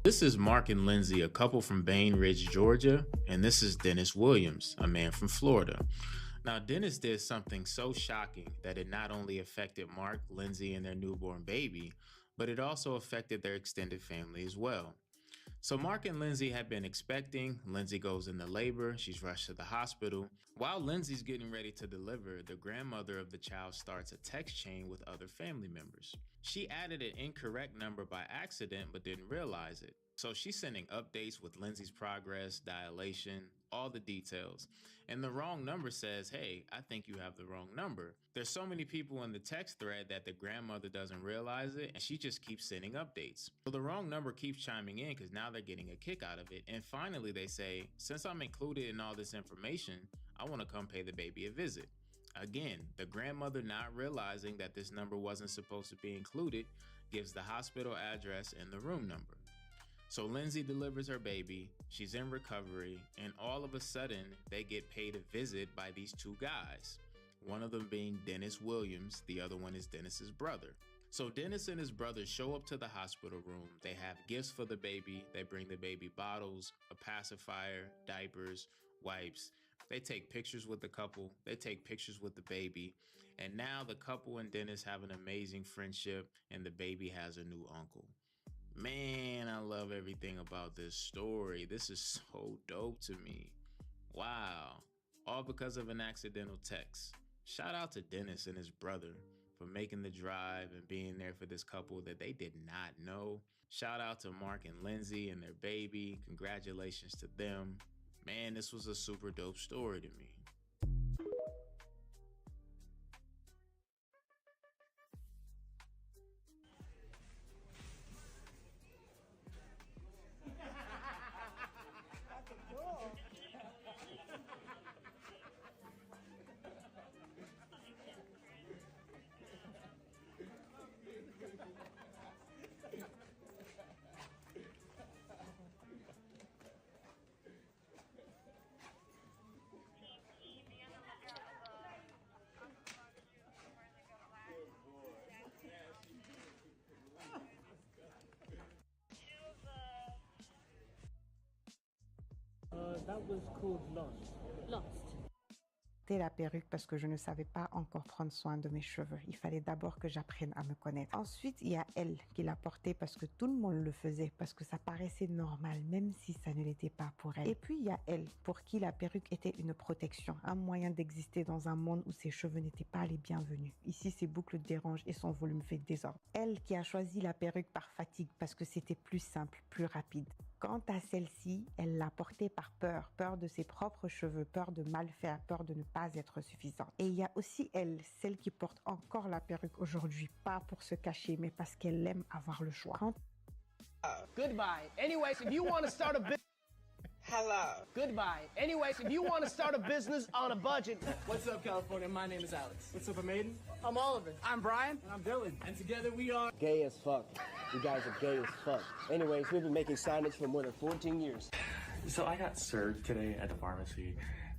This is Mark and Lindsay, a couple from Bain Ridge, Georgia, and this is Dennis Williams, a man from Florida. Now, Dennis did something so shocking that it not only affected Mark, Lindsay, and their newborn baby, but it also affected their extended family as well. So Mark and Lindsay had been expecting. Lindsay goes into labor. She's rushed to the hospital. While Lindsay's getting ready to deliver, the grandmother of the child starts a text chain with other family members. She added an incorrect number by accident but didn't realize it. So she's sending updates with Lindsay's progress, dilation, all the details. And the wrong number says, "Hey, I think you have the wrong number." There's so many people in the text thread that the grandmother doesn't realize it, and she just keeps sending updates. So the wrong number keeps chiming in because now they're getting a kick out of it. And finally they say, "Since I'm included in all this information, I want to come pay the baby a visit." Again, the grandmother, not realizing that this number wasn't supposed to be included, gives the hospital address and the room number. So Lindsay delivers her baby, she's in recovery, and all of a sudden they get paid a visit by these two guys. One of them being Dennis Williams, the other one is Dennis's brother. So Dennis and his brother show up to the hospital room. They have gifts for the baby. They bring the baby bottles, a pacifier, diapers, wipes. They take pictures with the couple. They take pictures with the baby. And now the couple and Dennis have an amazing friendship, and the baby has a new uncle. Man, I love everything about this story. This is so dope to me. Wow. All because of an accidental text. Shout out to Dennis and his brother for making the drive and being there for this couple that they did not know. Shout out to Mark and Lindsay and their baby. Congratulations to them. Man, this was a super dope story to me. That was called Lost. Lost. La perruque parce que je ne savais pas encore prendre soin de mes cheveux. Il fallait d'abord que j'apprenne à me connaître. Ensuite, il y a elle qui l'a portée parce que tout le monde le faisait, parce que ça paraissait normal, même si ça ne l'était pas pour elle. Et puis, il y a elle, pour qui la perruque était une protection, un moyen d'exister dans un monde où ses cheveux n'étaient pas les bienvenus. Ici, ses boucles dérangent et son volume fait désordre. Elle qui a choisi la perruque par fatigue parce que c'était plus simple, plus rapide. Quant à celle-ci, elle l'a portée par peur, peur de ses propres cheveux, peur de mal faire, peur de ne pas être suffisante. Et il y a aussi elle, celle qui porte encore la perruque aujourd'hui, pas pour se cacher, mais parce qu'elle aime avoir le choix. Goodbye. Anyways, if you want to start a business... Hello. Goodbye. Anyways, if you want to start a business on a budget... What's up, California? My name is Alex. What's up, Maiden? I'm Oliver. I'm Brian. And I'm Dylan. And together we are... Gay as fuck. You guys are gay as fuck. Anyways, we've been making signage for more than 14 years. So I got served today at the pharmacy,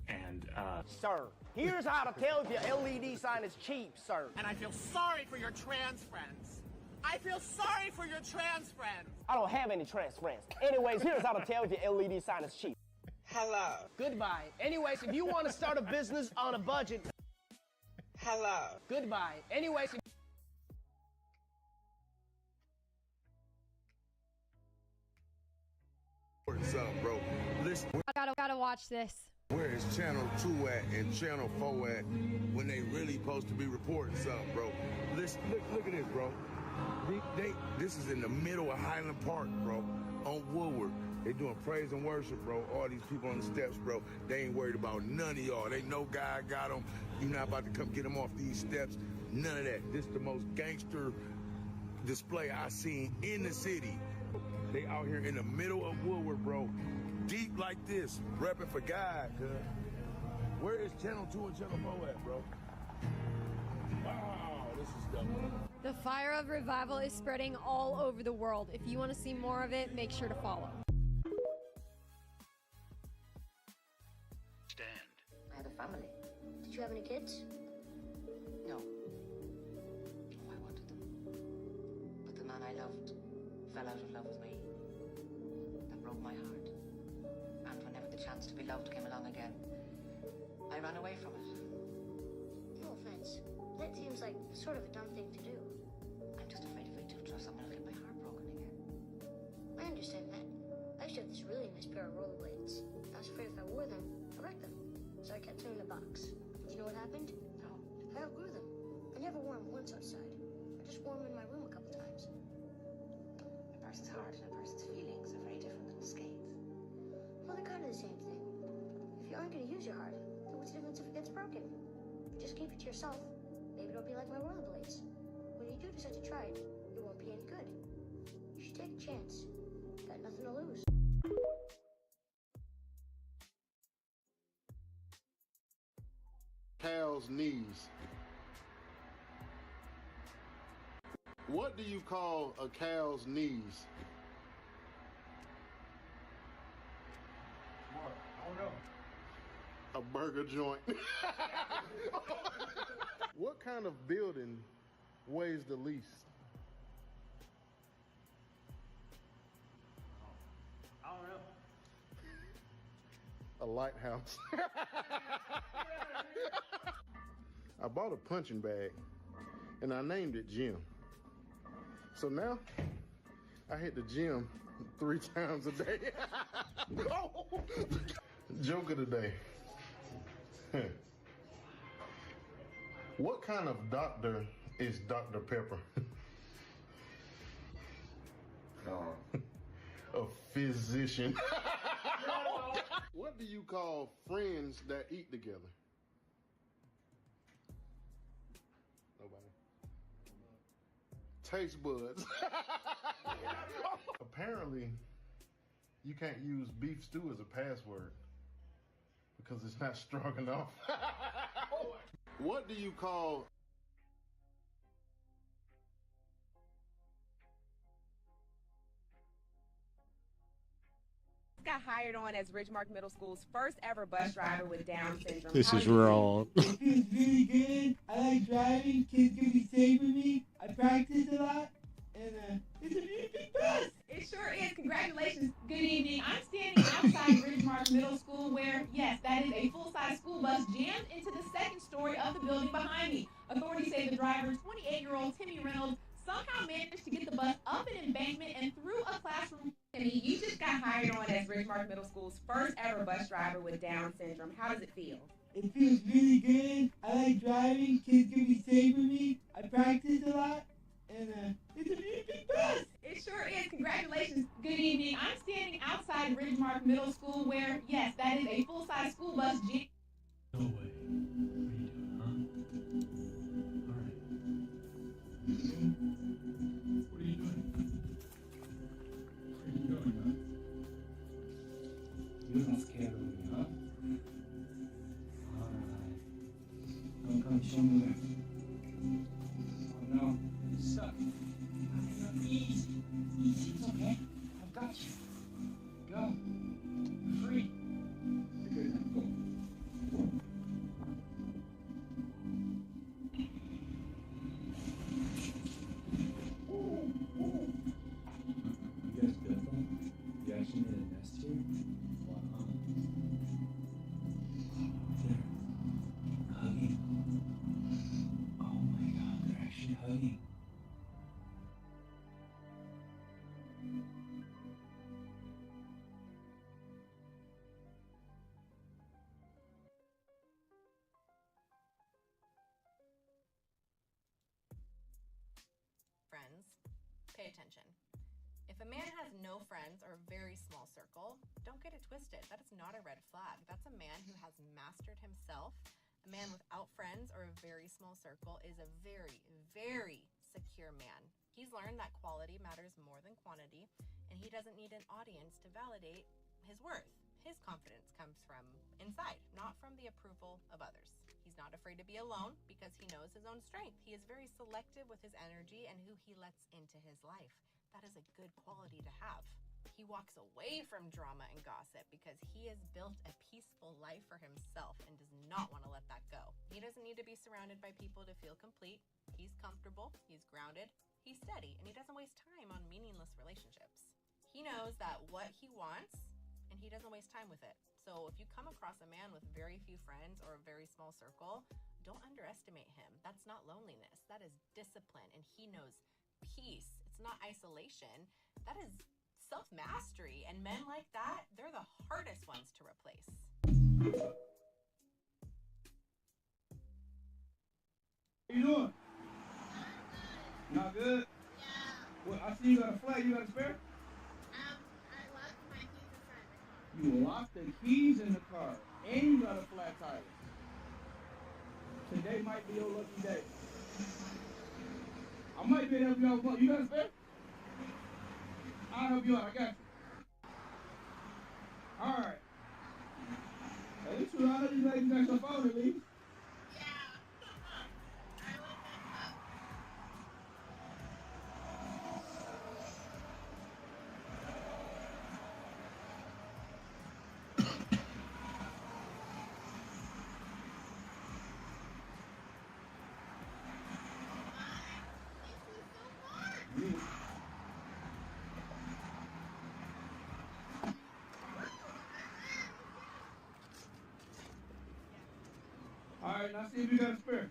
and Sir, here's how to tell if your LED sign is cheap, sir. And I feel sorry for your trans friends. I feel sorry for your trans friends. I don't have any trans friends. Anyways, here's how to tell if your LED sign is cheap. Hello. Goodbye. Anyways, if you want to start a business on a budget... Hello. Goodbye. Anyways... What's up, bro? Listen, I gotta watch this. where is Channel 2 at and Channel 4 at when they really supposed to be reporting something, bro? Listen, look at this, bro. This is in the middle of Highland Park, bro, on Woodward. They doing praise and worship, bro. All these people on the steps, bro. They ain't worried about none of y'all. They know God got them. You not about to come get them off these steps. None of that. This the most gangster display I seen in the city. They out here in the middle of Woodward, bro. Deep like this, repping for God, cuz. Where is Channel 2 and Channel 4 at, bro? Wow, this is dope. The fire of revival is spreading all over the world. If you want to see more of it, make sure to follow. Stand. I have a family. Did you have any kids? No. Oh, I wanted them. But the man I loved fell out of love with me. chance to be loved came along again, I ran away from it. No offense. That seems like sort of a dumb thing to do. I'm just afraid if I do trust someone, I'll get my heart broken again. I understand that. I used to have this really nice pair of rollerblades. I was afraid if I wore them, I'd wreck them. So I kept them in a box. You know what happened? No. I outgrew them. I never wore them once outside. I just wore them in my room a couple times. A person's heart and a person's feelings are very different than skates. Well, they're kind of the same thing. If you aren't going to use your heart, then what's the difference if it gets broken? Just keep it to yourself. Maybe it'll be like my rollerblades. When you do decide to try it, it won't be any good. You should take a chance. Got nothing to lose. Cow's knees. What do you call a cow's knees? What? I don't know. A burger joint. What kind of building weighs the least? I don't know. A lighthouse. I bought a punching bag and I named it Jim. So now I hit the gym 3 times a day. Oh! Joke of the day. What kind of doctor is Dr. Pepper? A physician. What do you call friends that eat together? Nobody. Taste buds. Apparently, you can't use beef stew as a password because it's not strong enough. What do you call got hired on as Ridgemark Middle School's first ever bus driver with Down syndrome. This is wrong. It feels really good. I like driving. Kids can be safe with me. I practice a lot. And it's a really big bus. It sure is. Congratulations. Good evening. I'm standing outside Ridgemark Middle School where, yes, that is a full-size school bus jammed into the second story of the building behind me. Authorities say the driver, 28-year-old Timmy Reynolds, somehow managed to get the bus up an embankment and through a classroom. Timmy, you just got hired on as Ridgemark Middle School's first ever bus driver with Down syndrome. How does it feel? It feels really good. I like driving. Kids can be safe with me. I practice a lot. And it's a really big bus. It sure is. Congratulations. Good evening. I'm standing outside Ridgemark Middle School where, yes, that is a full-size school bus. No way. What are you doing, huh? All right. What are you doing? What are you doing, huh? You're not scared of me, huh? All right. Come, show me that. Oh, no. You suck. Easy. Easy. It's okay. I've got you. Go. Free. You're good now. Go. You guys good, though? You actually made a nest here? Wow. There. Hugging. Oh my god, they're actually hugging. Friends, pay attention. If a man has no friends or a very small circle, don't get it twisted. That is not a red flag. That's a man who has mastered himself. A man without friends or a very small circle is a very, very secure man. He's learned that quality matters more than quantity, and he doesn't need an audience to validate his worth. His confidence comes from inside, not from the approval of others. He's not afraid to be alone because he knows his own strength. He is very selective with his energy and who he lets into his life. That is a good quality to have. He walks away from drama and gossip because he has built a peaceful life for himself and does not want to let that go. He doesn't need to be surrounded by people to feel complete. He's comfortable, he's grounded, he's steady, and he doesn't waste time on meaningless relationships. He knows that what he wants, and he doesn't waste time with it. So if you come across a man with very few friends or a very small circle, don't underestimate him. That's not loneliness. That is discipline, and he knows peace. It's not isolation. That is self-mastery, and men like that, they're the hardest ones to replace. How you doing? Not good? Yeah. Well, I see you got a flat. You got a spare? I locked the keys in the car. You locked the keys in the car, and you got a flat tire. Today might be your lucky day. I might be able to help you out. You got a spare? I'll help you out. I got you. All right. At least you know these ladies got your phone at least. All right, now see if you got a spare.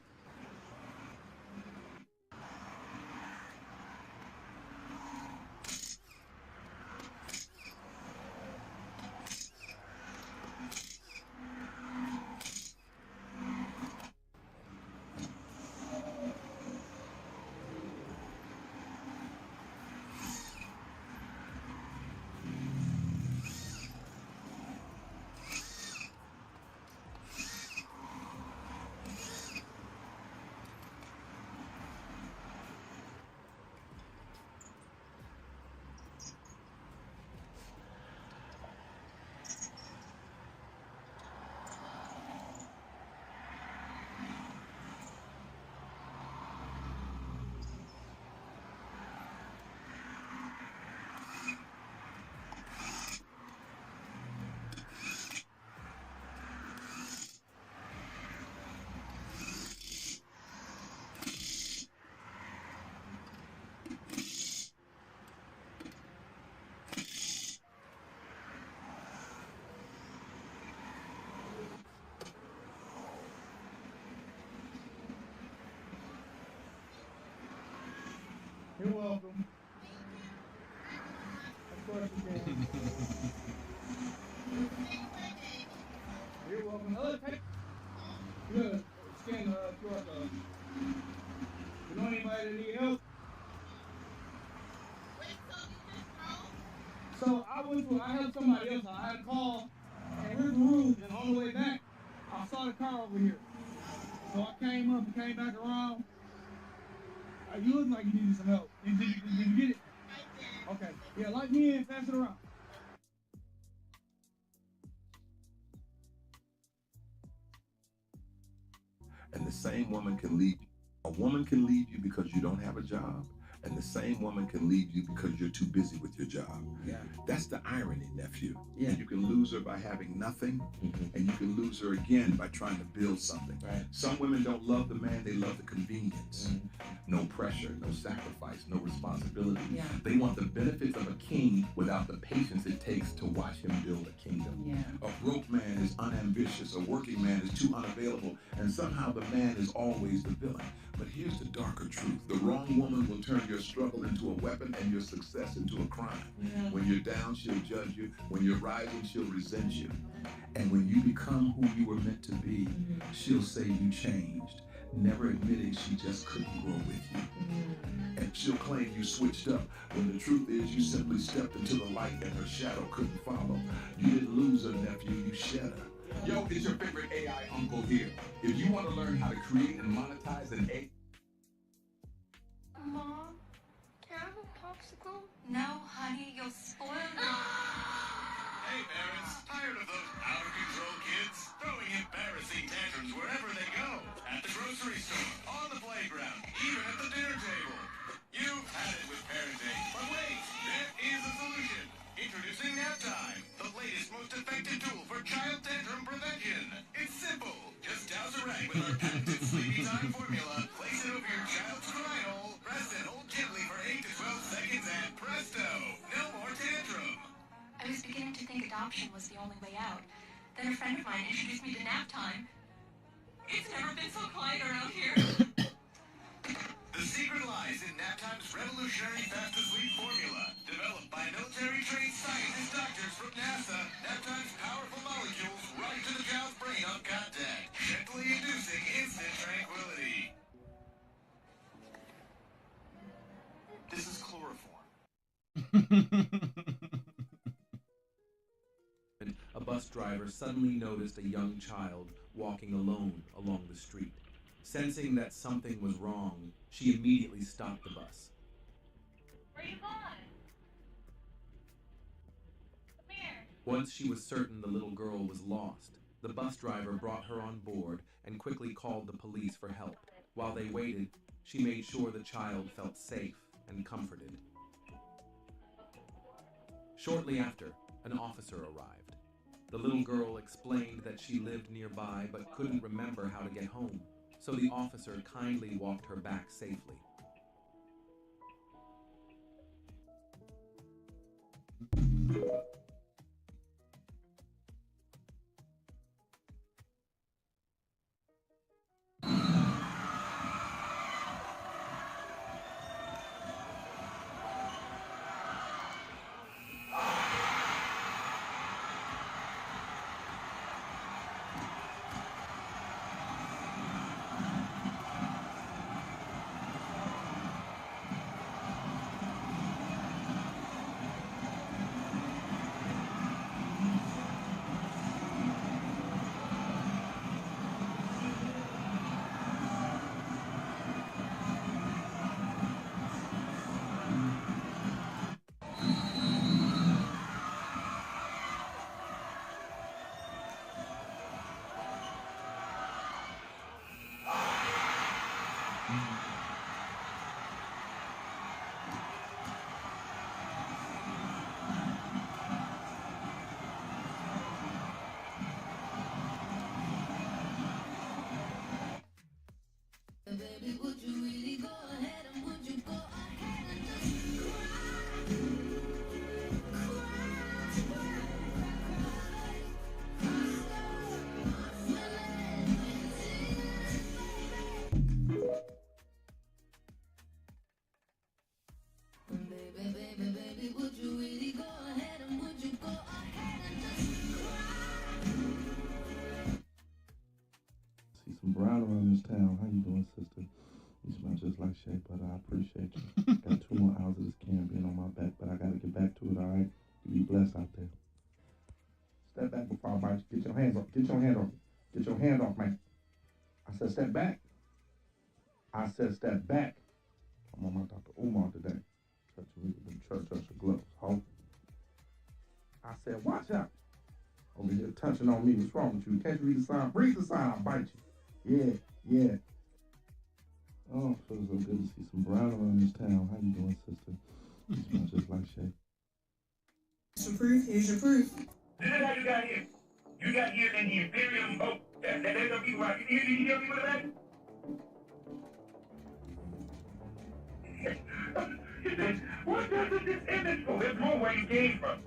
You're welcome. Of course you can. You're welcome. Take. You gotta scan the QR code. You know anybody that need help? So I helped somebody else. I had a call, and here's the room, and on the way back, I saw the car over here. So I came up and came back around. You look like you needed some help. Did you get it? I did. Okay. Yeah, light me in, pass it around. And the same woman can leave you. A woman can leave you because you don't have a job, and the same woman can leave you because you're too busy with your job. Yeah. That's the irony, nephew. Yeah. And you can lose her by having nothing, and you can lose her again by trying to build something. Right. Some women don't love the man, they love the convenience. No pressure, no sacrifice, no responsibility. Yeah. They want the benefits of a king without the patience it takes to watch him build a kingdom. Yeah. A broke man is unambitious, a working man is too unavailable, and somehow the man is always the villain. But here's the darker truth. The wrong woman will turn your struggle into a weapon and your success into a crime. Yeah. When you're down, she'll judge you. When you're rising, she'll resent you. And when you become who you were meant to be, she'll say you changed, never admitting she just couldn't grow with you. And she'll claim you switched up, when the truth is you simply stepped into the light and her shadow couldn't follow. You didn't lose her, nephew, you shed her. Yo, it's your favorite AI uncle here. If you want to learn how to create and monetize an AI... Mom, can I have a popsicle? No, honey, you'll spoil me. Hey, parents, tired of those out-of-control kids throwing embarrassing tantrums wherever they go? At the grocery store, on the playground, even at the dinner table. You've had it with parenting, but wait, there is a solution. Introducing NapTime, the latest, most effective tool for child tantrum prevention. It's simple. Just douse a rag with our patented Sleepy Time formula, place it over your child's cry hole, press and hold gently for 8 to 12 seconds, and presto! No more tantrum. I was beginning to think adoption was the only way out. Then a friend of mine introduced me to nap time. It's never been so quiet around here. The secret lies in Naptime's revolutionary fast-asleep formula. Developed by military-trained scientists, doctors from NASA, Naptime's powerful molecules right to the child's brain on contact, gently inducing instant tranquility. This is chloroform. A bus driver suddenly noticed a young child walking alone along the street. Sensing that something was wrong, she immediately stopped the bus. Where are you going? Come here. Once she was certain the little girl was lost, the bus driver brought her on board and quickly called the police for help. While they waited, she made sure the child felt safe and comforted. Shortly after, an officer arrived. The little girl explained that she lived nearby but couldn't remember how to get home, so the officer kindly walked her back safely. Baby, would you really go ahead and would you go ahead and just Baby, would you really go ahead and would you go ahead and just See some brown around this town. How you doing, sister? You smell just like Shay, but I appreciate you. Got 2 more hours of this can being on my back, but I gotta get back to it, all right? You be blessed out there. Step back before I bite you. Get your hands off. Get your hand off. Get your hand off, man. I said step back. I said step back. I'm on my Dr. Umar today. Touching me with them church gloves, ho. I said, watch out. Over here touching on me. What's wrong with you? Can't you read the sign? Read the sign, I'll bite you. Yeah. Oh, feels so good to see some brown around this town. How you doing, sister? You smell just like Shay. Some proof. Here's your proof. This is how you got here. You got here in the Imperium boat. There's no people out. You hear me with that? What does this image for? It proves where you came from.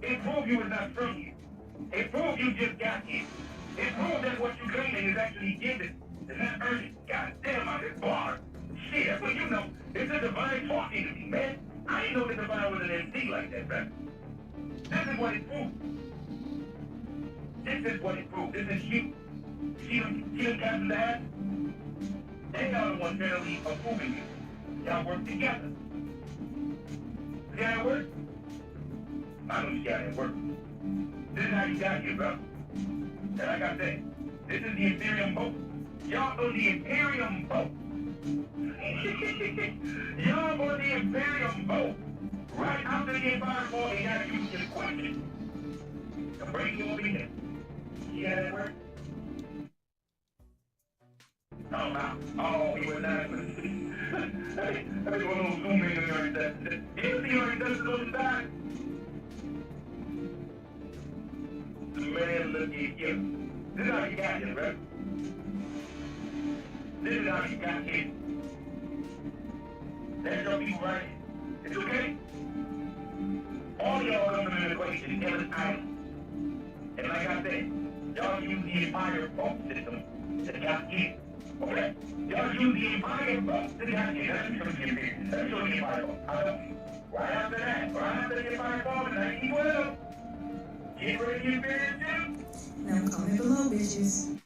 It proves you was not from here. It proves you just got here. It proves that what you're claiming is actually given. It's not earned. God damn, I just bothered. Shit, well, you know, it's a divine talking to me, man. I didn't know the divine was an MC like that, man. This is what it proves. This is what it proves. This is you. See them captain the hat? They are the ones barely approving you. Y'all work together. See how it works? I know you got it work. This is how you got here, bro. And like I said, this is the Imperium boat. Y'all on the Imperium boat. Y'all on the Imperium boat. Right after the Empire War, they gotta use your equipment. The break you will be there. See how that works? Oh, no. Oh, he was not. Hey, one of those zoom in and everything. You see already does it on the side? Man, look at you. This is how you got here, bro. This is how you got here. That's your people right here. It's okay? All y'all come from an equation, Ellis Island. And like I said, y'all use the entire phone system to got in. Okay? Y'all use the entire phone to got in. That's what you get. That's what you get. I don't. Right after that, right after the entire phone in 1912, get ready to get finished too. Now comment below, bitches.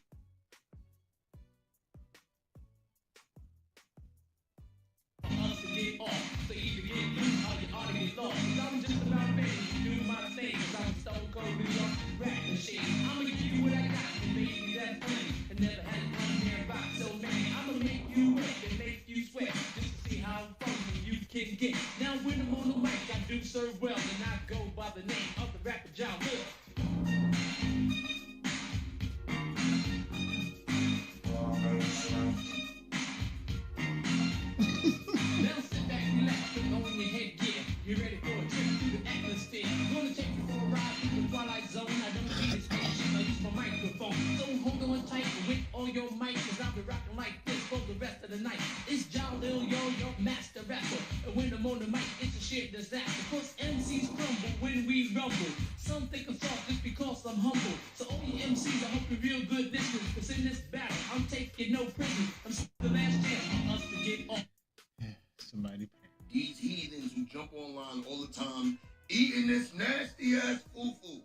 Now when I'm on the mic, I do serve well, and I go by the name of the rapper John Will. Now sit back, relax, put on your headgear. You're ready for a trip through the atmosphere. Gonna take you for a ride through the twilight zone. I don't need a spaceship, I use my microphone. So hold on tight with all your mic, cause I'll be rocking like this for the rest of the night. It's John Lil, your master rapper. And when I'm on the mic, it's a sheer disaster. Cause MCs crumble when we rumble. Some think I'm soft just because I'm humble. So all you MCs, I hope you're real good listeners. Cause in this battle, I'm taking no prisoners. I'm the last chance for us to get off. Somebody. These heathens who jump online all the time eating this nasty ass foo-foo.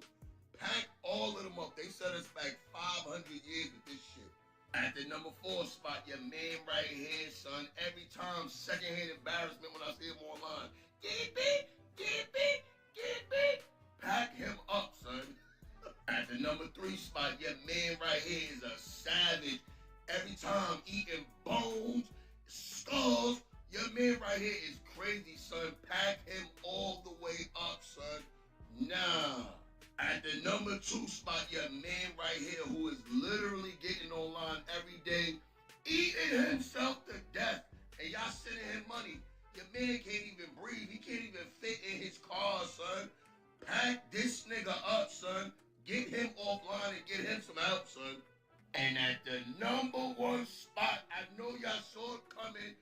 Pack all of them up. They set us back 500 years with this shit. At the number 4 spot, your man right here, son. Every time, secondhand embarrassment when I see him online. Get me, get me, get me. Pack him up, son. At the number 3 spot, your man right here is a savage. Every time eating bones, skulls. Your man right here is crazy, son. Pack him all the way up, son. Nah. At the number 2 spot, your man right here who is literally getting online every day, eating himself to death. And y'all sending him money. Your man can't even breathe. He can't even fit in his car, son. Pack this nigga up, son. Get him offline and get him some help, son. And at the number 1 spot, I know y'all saw it coming,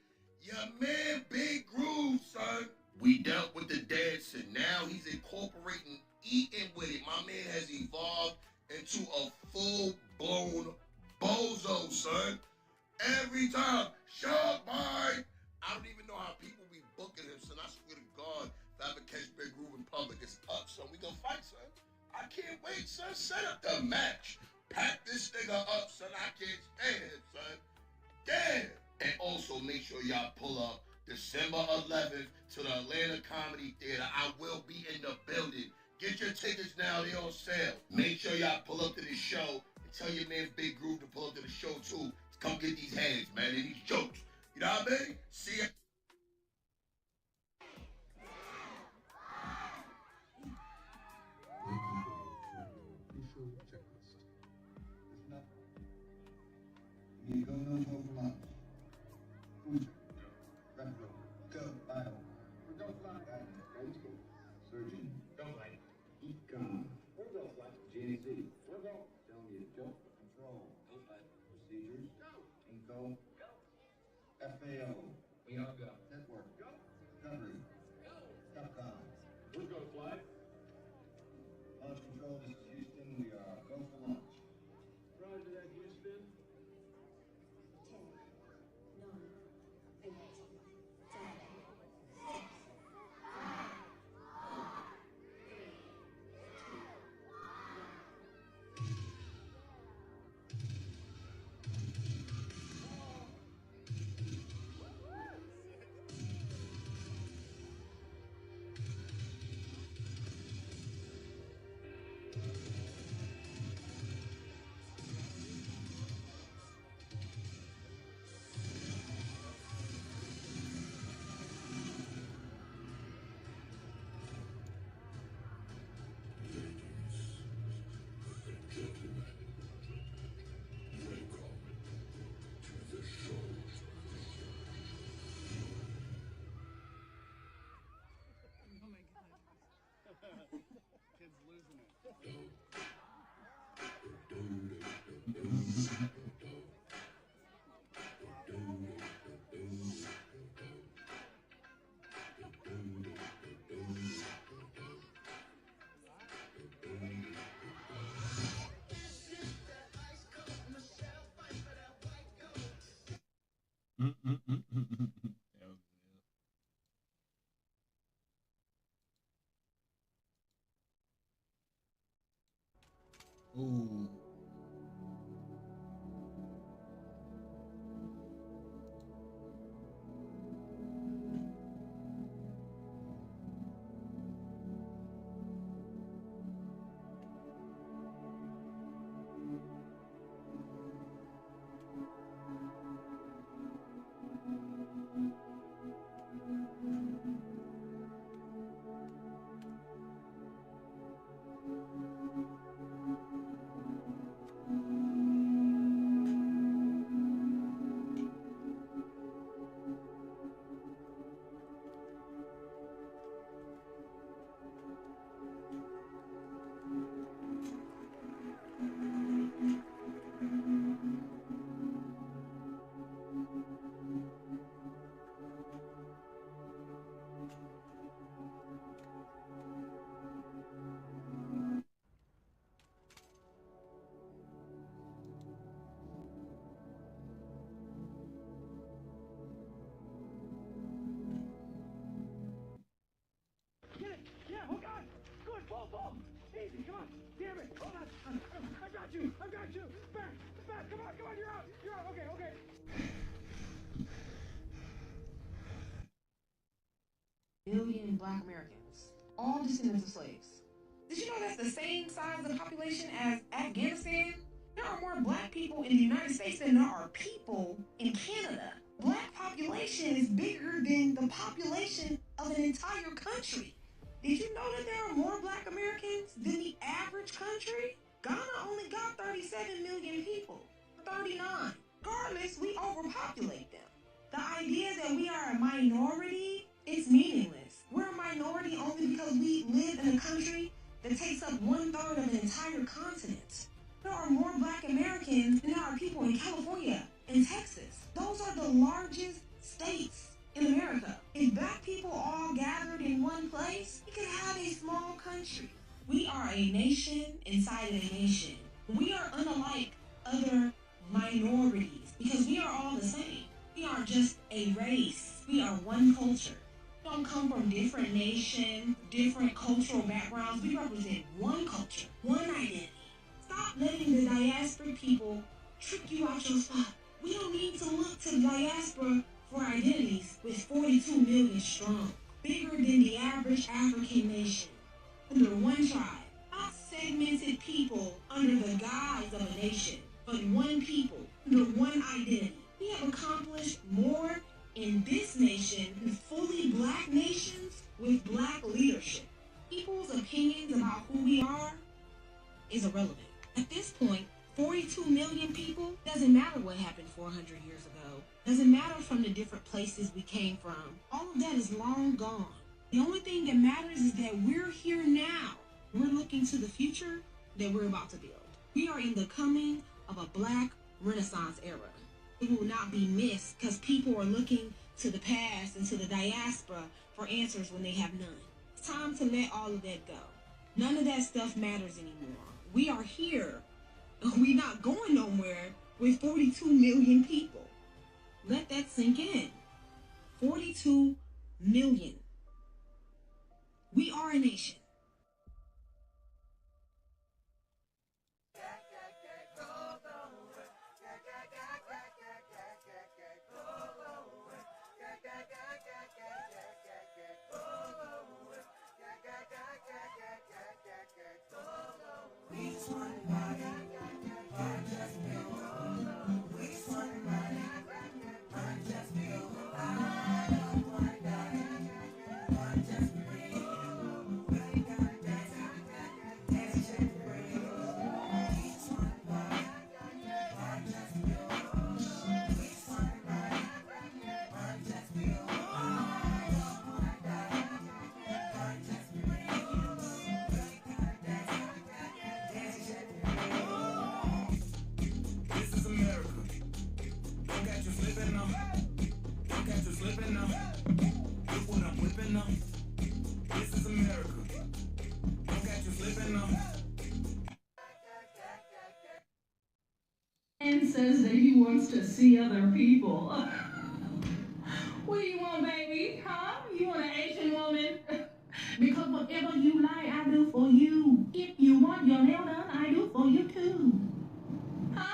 your man Big Groove, son. We dealt with the dancing. Now he's incorporating eating with it. My man has evolved into a full-blown bozo, son. Every time, Shug Mike. I don't even know how people be booking him, son. I swear to God, if I ever catch Big Groove in public, it's up, son. We gonna fight, son. I can't wait, son. Set up the match. Pack this nigga up, son. I can't stand it, son. Damn. And also make sure y'all pull up December 11th to the Atlanta Comedy Theater. I will be in the building. Get your tickets now, they on sale. Make sure y'all pull up to the show and tell your man Big Groove to pull up to the show too. Come get these heads, man, and these jokes. You know what I mean? See ya. You go no more for lunch. Food. Retro. Go. Bio. Don't fly. Surgeon. Don't fly. Econ. Don't fly. GNC. Tell me a joke. Control. Don't fly. Procedures. Go. Inco. Go. FAO. We are go. Network. Go. Recovery. Go. Capcom. We're go fly. Launch control. This is Houston. We are go for launch. Roger that, Houston. 10, 9, 8, 7, 6, 5, 4, 3, 2, 1. Ooh. Get it! Yeah, oh God! Good, pull! Easy, come on! Damn it! Hold on! I got you! Back! Come on, you're out! Okay. Million black Americans, all descendants of slaves. Did you know that's the same size of population as Afghanistan? There are more black people in the United States than there are people in Canada. Black population is bigger than the population of an entire country. Did you know that there are more black Americans than the average country? Ghana only got 37 million people. 39. Regardless, we overpopulate them. The idea that we are a minority is meaningless. We're a minority only because we live in a country that takes up 1/3 of an entire continent. There are more black Americans than there are people in California and Texas. Those are the largest states in America. If black people all gathered in one place, we could have a small country. We are a nation inside of a nation. We are unlike other minorities because we are all the same. We aren't just a race. We are one culture. We don't come from different nations, different cultural backgrounds. We represent one culture, one identity. Stop letting the diaspora people trick you out your spot. We don't need to look to the diaspora for identities with 42 million strong, bigger than the average African nation, under one tribe. Not segmented people under the guise of a nation, but one people under one identity. We have accomplished more in this nation than fully black nations with black leadership. People's opinions about who we are is irrelevant. At this point, 42 million people, doesn't matter what happened 400 years ago. Doesn't matter from the different places we came from. All of that is long gone. The only thing that matters is that we're here now. We're looking to the future that we're about to build. We are in the coming of a black Renaissance era. It will not be missed because people are looking to the past and to the diaspora for answers when they have none. It's time to let all of that go. None of that stuff matters anymore. We are here. We're not going nowhere with 42 million people. Let that sink in. 42 million. We are a nation. And says that he wants to see other people. What do you want, baby? Huh? You want an Asian woman? Because whatever you like, I do for you. If you want your nail done, I do for you too. Huh?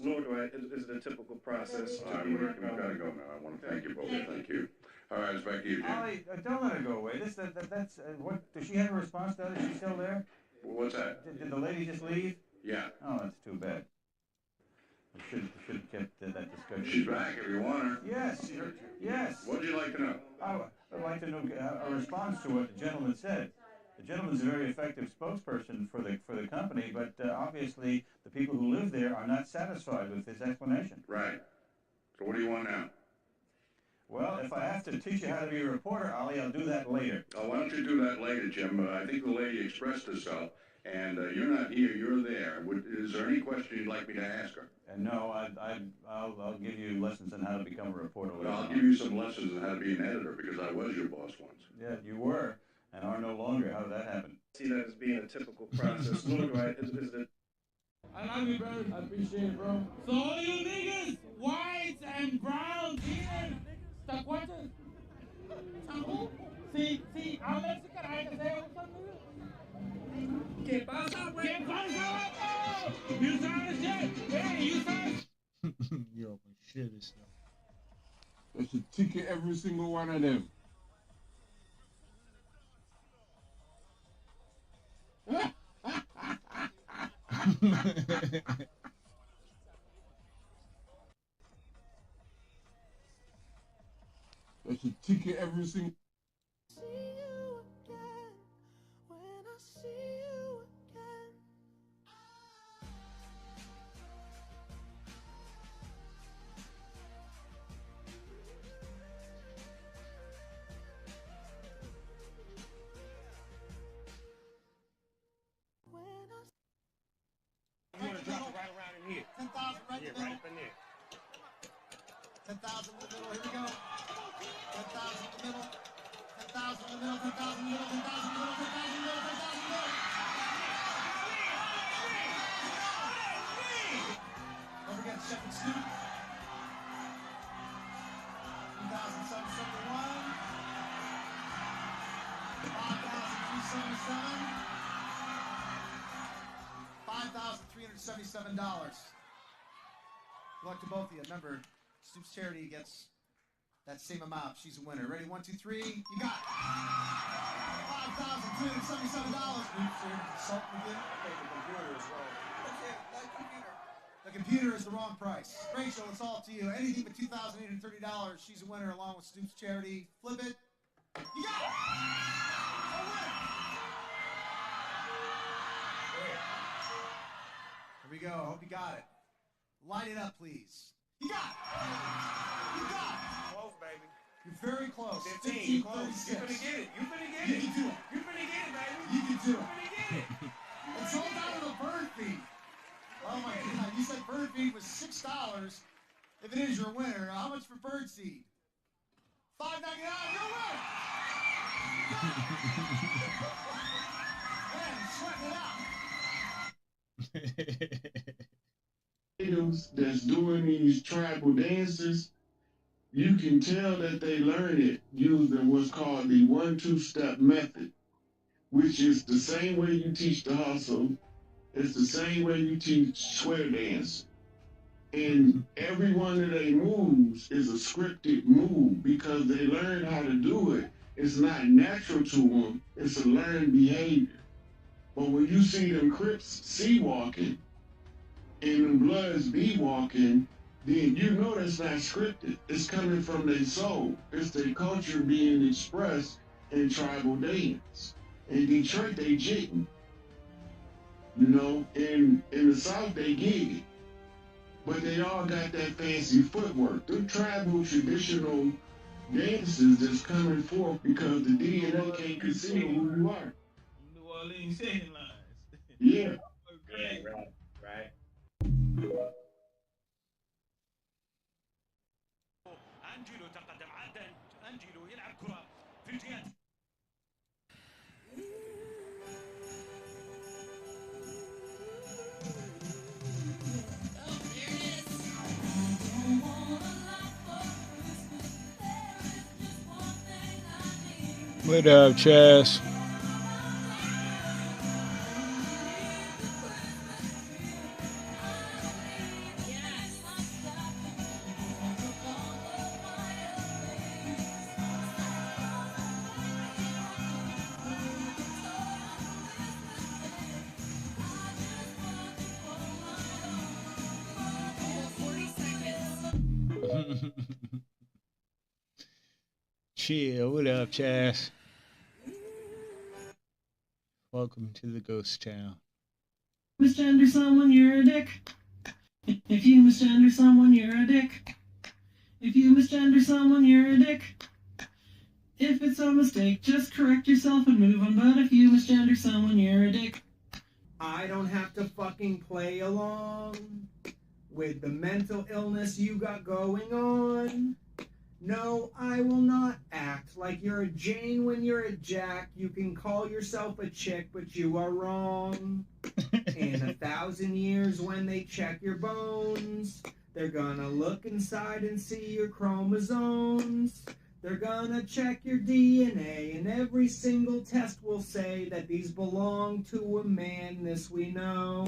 Nor do I, is it a typical process? All right, we gotta go now. I want to thank you both. Thank you. All right, it's back to you, Jim. Ollie, don't let her go away. That's what. Does she have a response to that? Is she still there? What's that? Did the lady just leave? Yeah. Oh, that's too bad. We should have kept that discussion. She's back if you want her. Yes. Yes. What would you like to know? I'd like to know a response to what the gentleman said. The gentleman's a very effective spokesperson for the company, but obviously the people who live there are not satisfied with his explanation. Right. So what do you want now? Well, if I have to teach you how to be a reporter, Ollie, I'll do that later. Oh, why don't you do that later, Jim? I think the lady expressed herself, and you're not here, you're there. Is there any question you'd like me to ask her? No, I'll give you lessons on how to become a reporter later. Well, I'll give you some lessons on how to be an editor, because I was your boss once. Yeah, you were, and are no longer. How did that happen? See that as being a typical process. Nor do I, is it... I love you, bro. I appreciate it, bro. So all you niggas, whites and browns here, ¿te acuerdas? Sí, habla ese carajo que se usa, nigga. ¿Qué pasa, güey? ¿Qué pasa, güey? You saw this shit? Hey, you saw this? Yo, shit is stuff. They should ticket every single one of them. They should ticket every single. You want to drop it right around in here. 10,000 right in the middle. Right up in there. 10,000 in the middle. Here we go. 10,000 in the middle. 10,000 in the middle. 10,000 in the middle. 10,000 in the middle. 10,000 in the middle. 10,000 in the middle. Don't forget Chef and Snoop. 2,771. 5,377. $5,377. Good luck to both of you. Remember, Snoop's charity gets that same amount. She's a winner. Ready? 1, 2, 3. You got it. $5,377. Oops, here to consult with you. Okay, the computer is wrong. Okay, that computer. The computer is the wrong price. Rachel, it's all up to you. Anything but $2,830. She's a winner along with Snoop's charity. Flip it. You got it. A winner. Here we go. Hope you got it. Light it up, please. You got it. You got it. Close, baby. You're very close. 15, you close. You finna get it. You finna get it. You can do it. You finna get it, baby. You can do it. You finna get it. It's sold out of the bird feed. Oh my God! You said bird feed was $6. If it is your winner, how much for bird seed? $5.99. You're a winner. Man, sweating it out. That's doing these tribal dances, you can tell that they learn it using what's called the 1-2 step method, which is the same way you teach the hustle. It's the same way you teach square dance. And every one of their moves is a scripted move because they learn how to do it. It's not natural to them. It's a learned behavior. But when you see them Crips sea walking and them Bloods be walking, then you know that's not scripted. It's coming from their soul. It's their culture being expressed in tribal dance. In Detroit, they jiggle. You know, in the South, they gig it. but they all got that fancy footwork. Them tribal traditional dances that's coming forth because the DNA can't conceal who you are. New Orleans second lines. Yeah. Okay. Right. أنجيلو تقدم عادا. أنجيلو يلعب كرة في الجهة. What up, Chaz? Chill. What up, Chaz? Welcome to the ghost town. Misgender someone, you're a dick. If you misgender someone, you're a dick. If you misgender someone, you're a dick. If it's a mistake, just correct yourself and move on. But if you misgender someone, you're a dick. I don't have to fucking play along with the mental illness you got going on. No, I will not act like you're a Jane when you're a Jack. You can call yourself a chick, but you are wrong. In 1,000 years when they check your bones, they're gonna look inside and see your chromosomes. They're gonna check your DNA, and every single test will say that these belong to a man, this we know.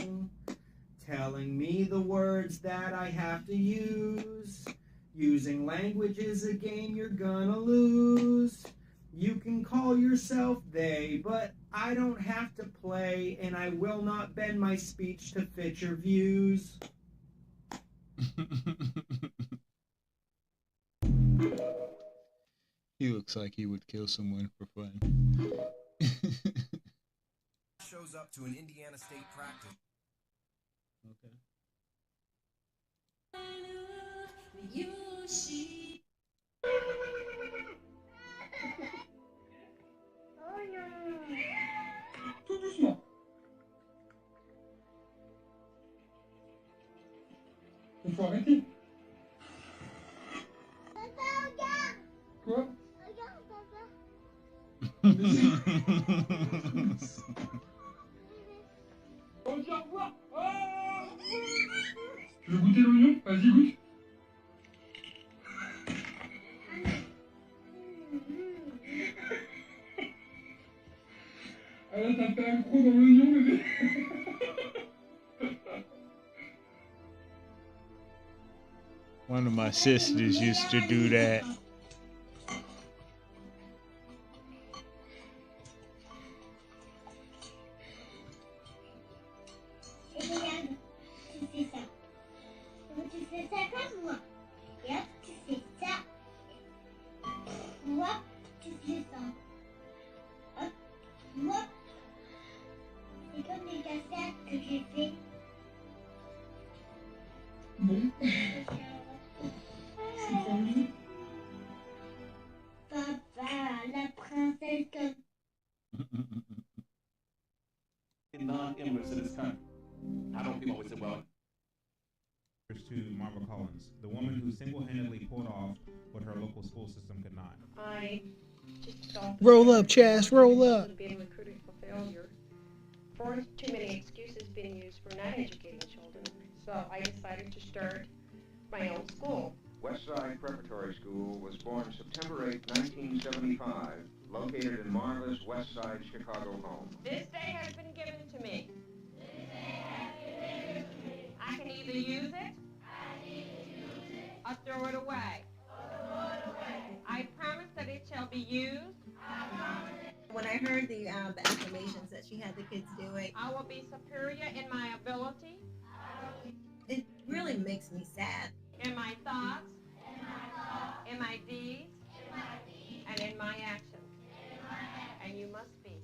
Telling me the words that I have to use. Using language is a game you're gonna lose. You can call yourself they, but I don't have to play, and I will not bend my speech to fit your views. He looks like he would kill someone for fun. Shows up to an Indiana State practice. Okay. Tout doucement. Il faut arrêter. Quoi? On dit au revoir. Tu veux goûter l'oignon? Vas-y, goûte. Ah là, t'as fait un croc dans l'oignon, bébé. One of my sisters used to do that. Regarde, tu fais ça. Tu fais ça comme moi. Et hop, tu fais ça. Moi, tu fais ça. Hop, moi. C'est comme les cascades que j'ai fait. Bon. Papa, la princesse comme... Non-immigrants to this country. I don't people always say, well, To Marva Collins, the woman who single-handedly pulled off what her local school system could not. I just don't. Roll up, Chaz, roll up. Being recruited for failure. For too many excuses being used for not educating children. So I decided to start my own school. Westside Preparatory School was born September 8, 1975, located in Marva's Westside Chicago home. This day has been given to me. I can either use it or throw it away. I promise that it shall be used. When I heard the affirmations that she had the kids doing, I will be superior in my ability, it really makes me sad. in my thoughts, in my deeds, and in my actions. And you must be.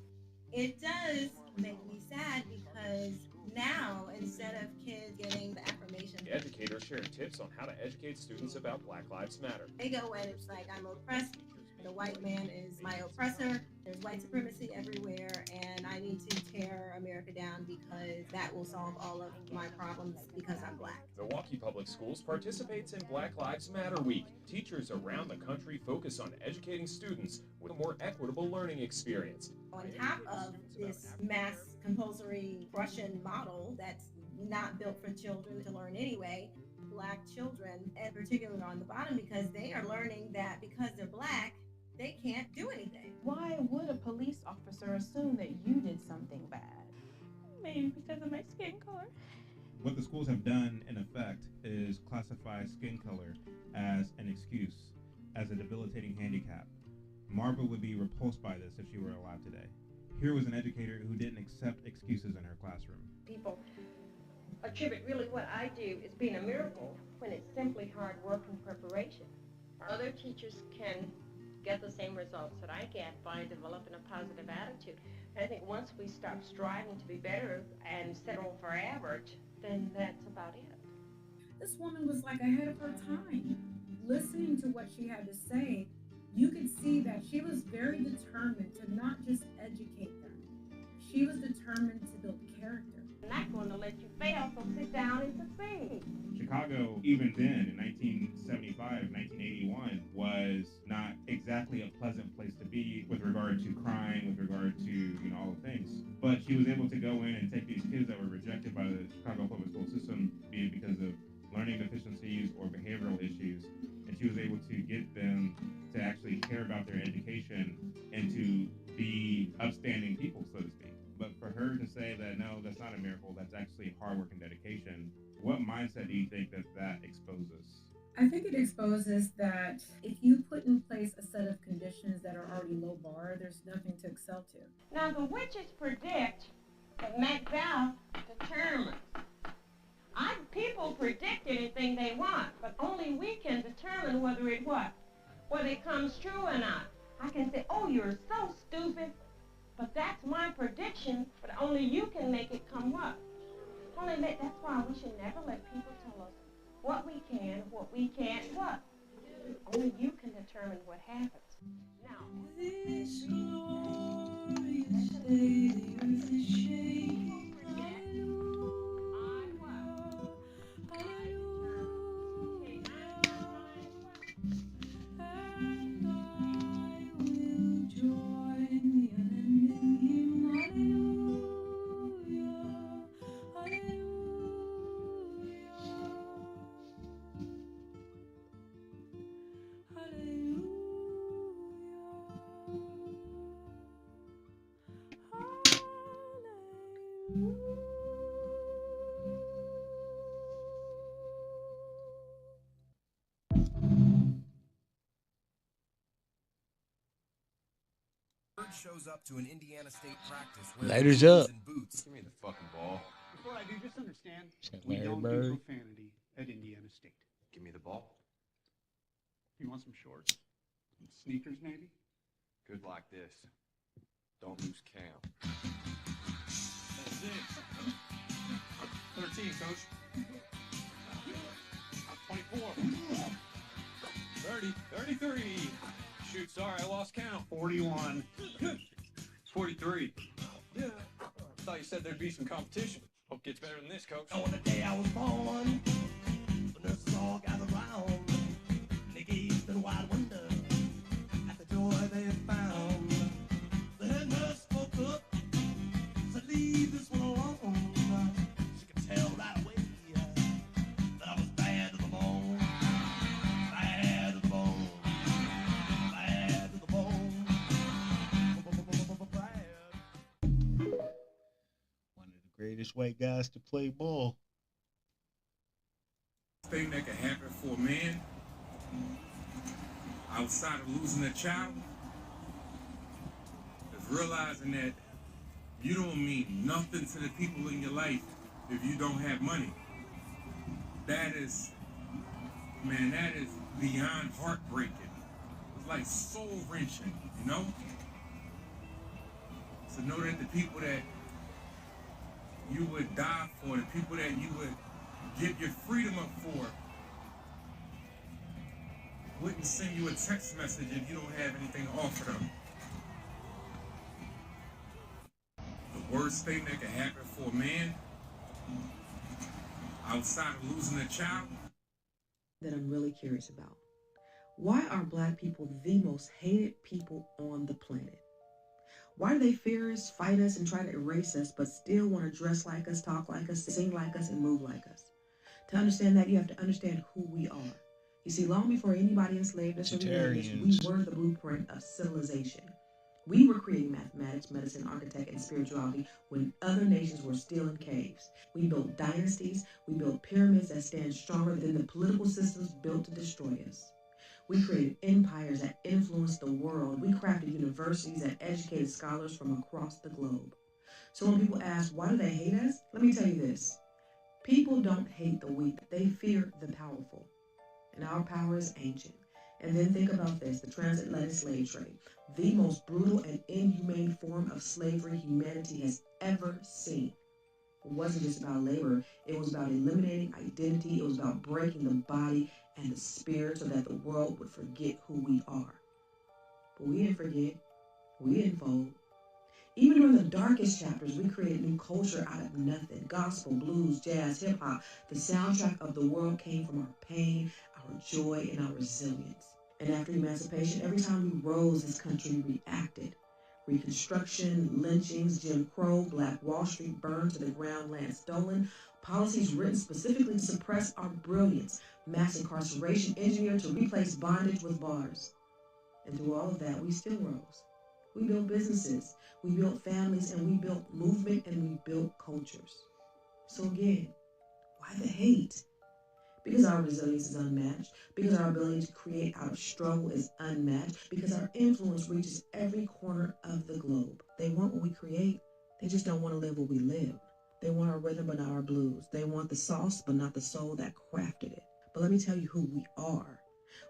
It does make me sad because now, instead of kids getting the affirmations educators sharing tips on how to educate students about Black Lives Matter. They go and it's like, I'm oppressed. The white man is my oppressor. There's white supremacy everywhere, and I need to tear America down because that will solve all of my problems because I'm Black. Milwaukee Public Schools participates in Black Lives Matter Week. Teachers around the country focus on educating students with a more equitable learning experience. On top of this mass compulsory Russian model that's not built for children to learn anyway, Black children, and particularly on the bottom, because they are learning that because they're Black, they can't do anything. Why would a police officer assume that you did something bad? Maybe because of my skin color. What the schools have done, in effect, is classify skin color as an excuse, as a debilitating handicap. Marva would be repulsed by this if she were alive today. Here was an educator who didn't accept excuses in her classroom. People attribute really what I do as being a miracle when it's simply hard work and preparation. Other teachers can get the same results that I get by developing a positive attitude. And I think once we stop striving to be better and settle for average, then that's about it. This woman was like ahead of her time. Listening to what she had to say, you could see that she was very determined to not just educate them. She was determined to build character. I'm not going to let you fail, so sit down and succeed. Chicago, even then, in 1975, 1981, was not exactly a pleasant place to be with regard to crime, with regard to, all the things. But she was able to go in and take these kids that were rejected by the Chicago public school system, be it because of learning deficiencies or behavioral issues, and she was able to get them to actually care about their education and to be upstanding people, so to speak. But for her to say that, no, that's not a miracle, that's actually hard work and dedication, what mindset do you think that exposes? I think it exposes that if you put in place a set of conditions that are already low bar, there's nothing to excel to. Now the witches predict, but Macbeth determines. People predict anything they want, but only we can determine whether it comes true or not. I can say, oh, you're so stupid, but that's my prediction, but only you can make it come up. That's why we should never let people tell us what we can, what we can't, what. Only you can determine what happens. Now, this glorious day, the earth is shaking. Shows up to an Indiana State practice where Later's up. in boots. Give me the fucking ball. Before I do, just understand, Got we Larry don't Bird. do profanity at Indiana State. Give me the ball. You want some shorts? Some sneakers, maybe? Good like this. Don't lose count. That's it. 13, coach. 24. 30, 33. Shoot, sorry, I lost count. 41. 43. Yeah. Thought you said there'd be some competition. Hope it gets better than this, coach. On the day I was born, the nurses all gathered around. They gazed in wide wonder at the joy they had found. The head nurse spoke up, said, leave this one alone. She could tell right away that I was bad to the bone. Bad to the bone. Bad to the bone. One of the greatest white guys to play ball. Thing that can happen for a man outside of losing a child is realizing that you don't mean nothing to the people in your life if you don't have money. That is beyond heartbreaking. It's like soul wrenching, you know? To know that the people that you would die for, the people that you would give your freedom up for wouldn't send you a text message if you don't have anything to offer them. The worst thing that can happen for a man outside of losing a child that I'm really curious about. Why are Black people the most hated people on the planet? Why do they fear us, fight us, and try to erase us, but still want to dress like us, talk like us, sing like us, and move like us? To understand that, you have to understand who we are. You see, long before anybody enslaved us, we were the blueprint of civilization. We were creating mathematics, medicine, architect, and spirituality when other nations were still in caves. We built dynasties. We built pyramids that stand stronger than the political systems built to destroy us. We created empires that influenced the world. We crafted universities that educated scholars from across the globe. So when people ask, why do they hate us? Let me tell you this. People don't hate the weak. They fear the powerful. And our power is ancient. And then think about this, the transatlantic slave trade, the most brutal and inhumane form of slavery humanity has ever seen. It wasn't just about labor, it was about eliminating identity, it was about breaking the body and the spirit so that the world would forget who we are. But we didn't forget, we didn't fold. Even during the darkest chapters, we created new culture out of nothing. Gospel, blues, jazz, hip-hop. The soundtrack of the world came from our pain, our joy, and our resilience. And after emancipation, every time we rose, this country reacted. Reconstruction, lynchings, Jim Crow, Black Wall Street burned to the ground, land stolen, policies written specifically to suppress our brilliance, mass incarceration engineered to replace bondage with bars. And through all of that, we still rose. We built businesses, we built families, and we built movement, and we built cultures. So again, why the hate? Because our resilience is unmatched, because our ability to create out of struggle is unmatched, because our influence reaches every corner of the globe. They want what we create, they just don't want to live what we live. They want our rhythm but not our blues. They want the sauce but not the soul that crafted it. But let me tell you who we are.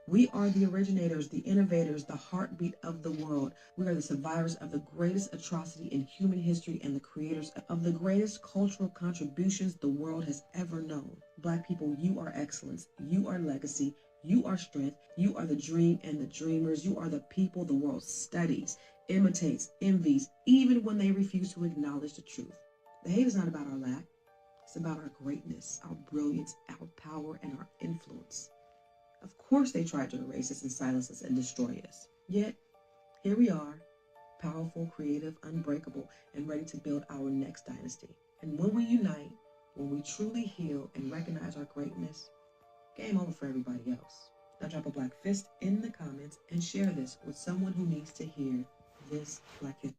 We are the originators, the innovators, the heartbeat of the world. We are the survivors of the greatest atrocity in human history and the creators of the greatest cultural contributions the world has ever known. Black people, you are excellence. You are legacy. You are strength. You are the dream and the dreamers. You are the people the world studies, imitates, envies, even when they refuse to acknowledge the truth. The hate is not about our lack. It's about our greatness, our brilliance, our power, and our influence. Of course they tried to erase us and silence us and destroy us. Yet, here we are, powerful, creative, unbreakable, and ready to build our next dynasty. And when we unite, when we truly heal and recognize our greatness, game over for everybody else. Now drop a black fist in the comments and share this with someone who needs to hear this Black History.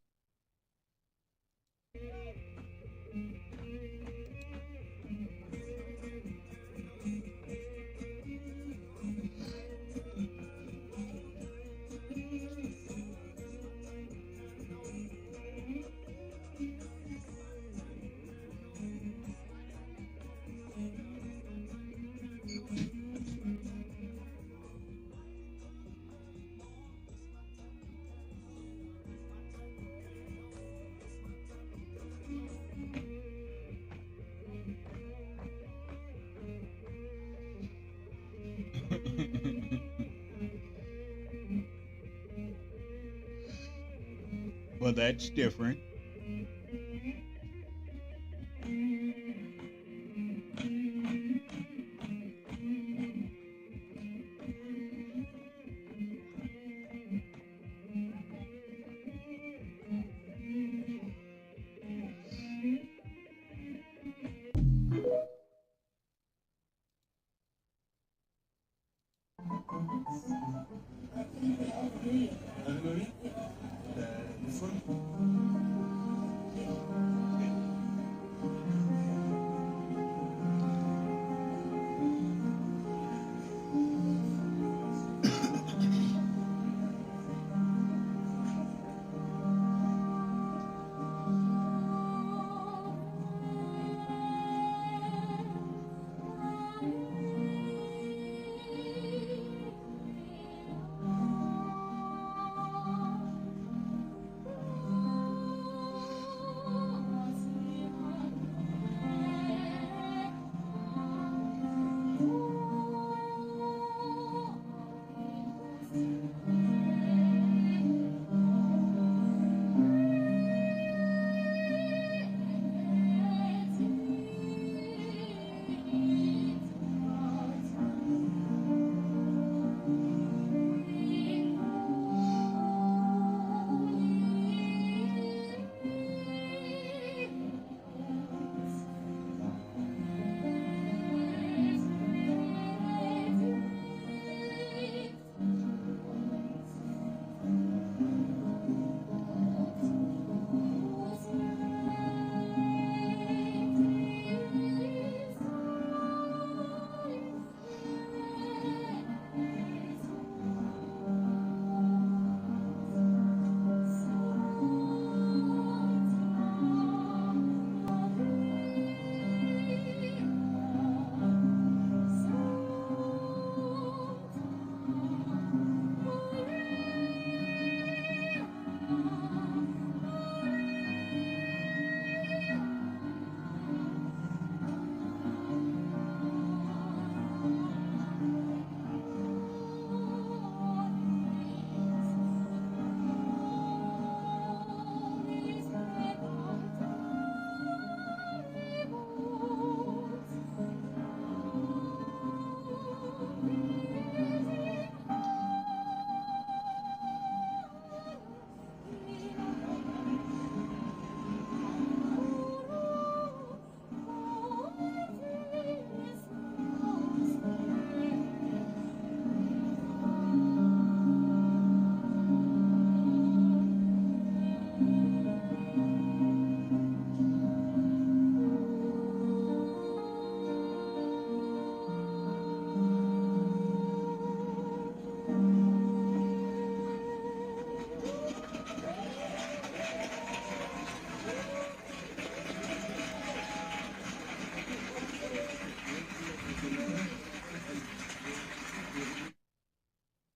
Well, that's different.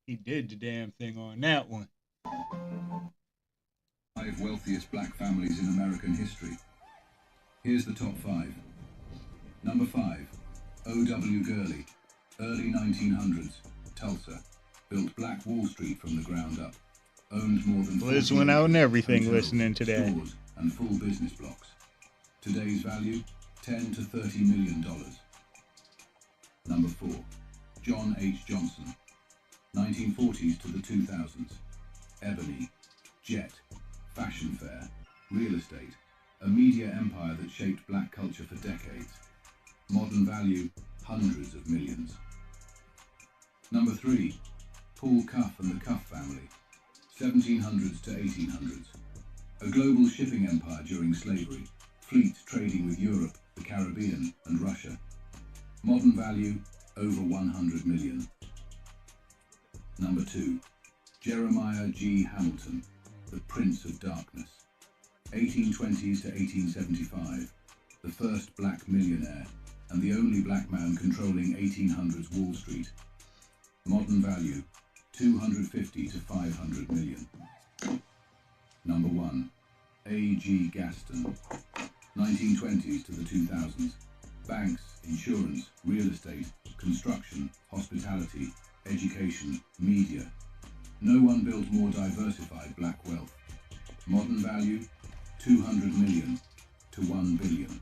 He did the damn thing on that one. 5 wealthiest black families in American history. Here's the top 5. Number 5, O.W. Gurley, early 1900s, Tulsa, built Black Wall Street from the ground up, owned more than Liz 40 went out and acres, everything hotels, listening to that. stores, and full business blocks. Today's value, $10 to $30 million. Number 4, John H. Johnson, 1940s to the 2000s, Ebony, Jet, Fashion Fair, real estate, a media empire that shaped black culture for decades. Modern value, hundreds of millions. Number 3, Paul Cuff and the Cuff family, 1700s to 1800s. A global shipping empire during slavery, fleets trading with Europe, the Caribbean, and Russia. Modern value, over 100 million. Number 2, Jeremiah G. Hamilton, the Prince of Darkness, 1820s to 1875, the first black millionaire, and the only black man controlling 1800s Wall Street. Modern value, 250 to 500 million. Number 1, A.G. Gaston, 1920s to the 2000s. Banks, insurance, real estate, construction, hospitality, education, media. No one built more diversified black wealth. Modern value, 200 million to 1 billion.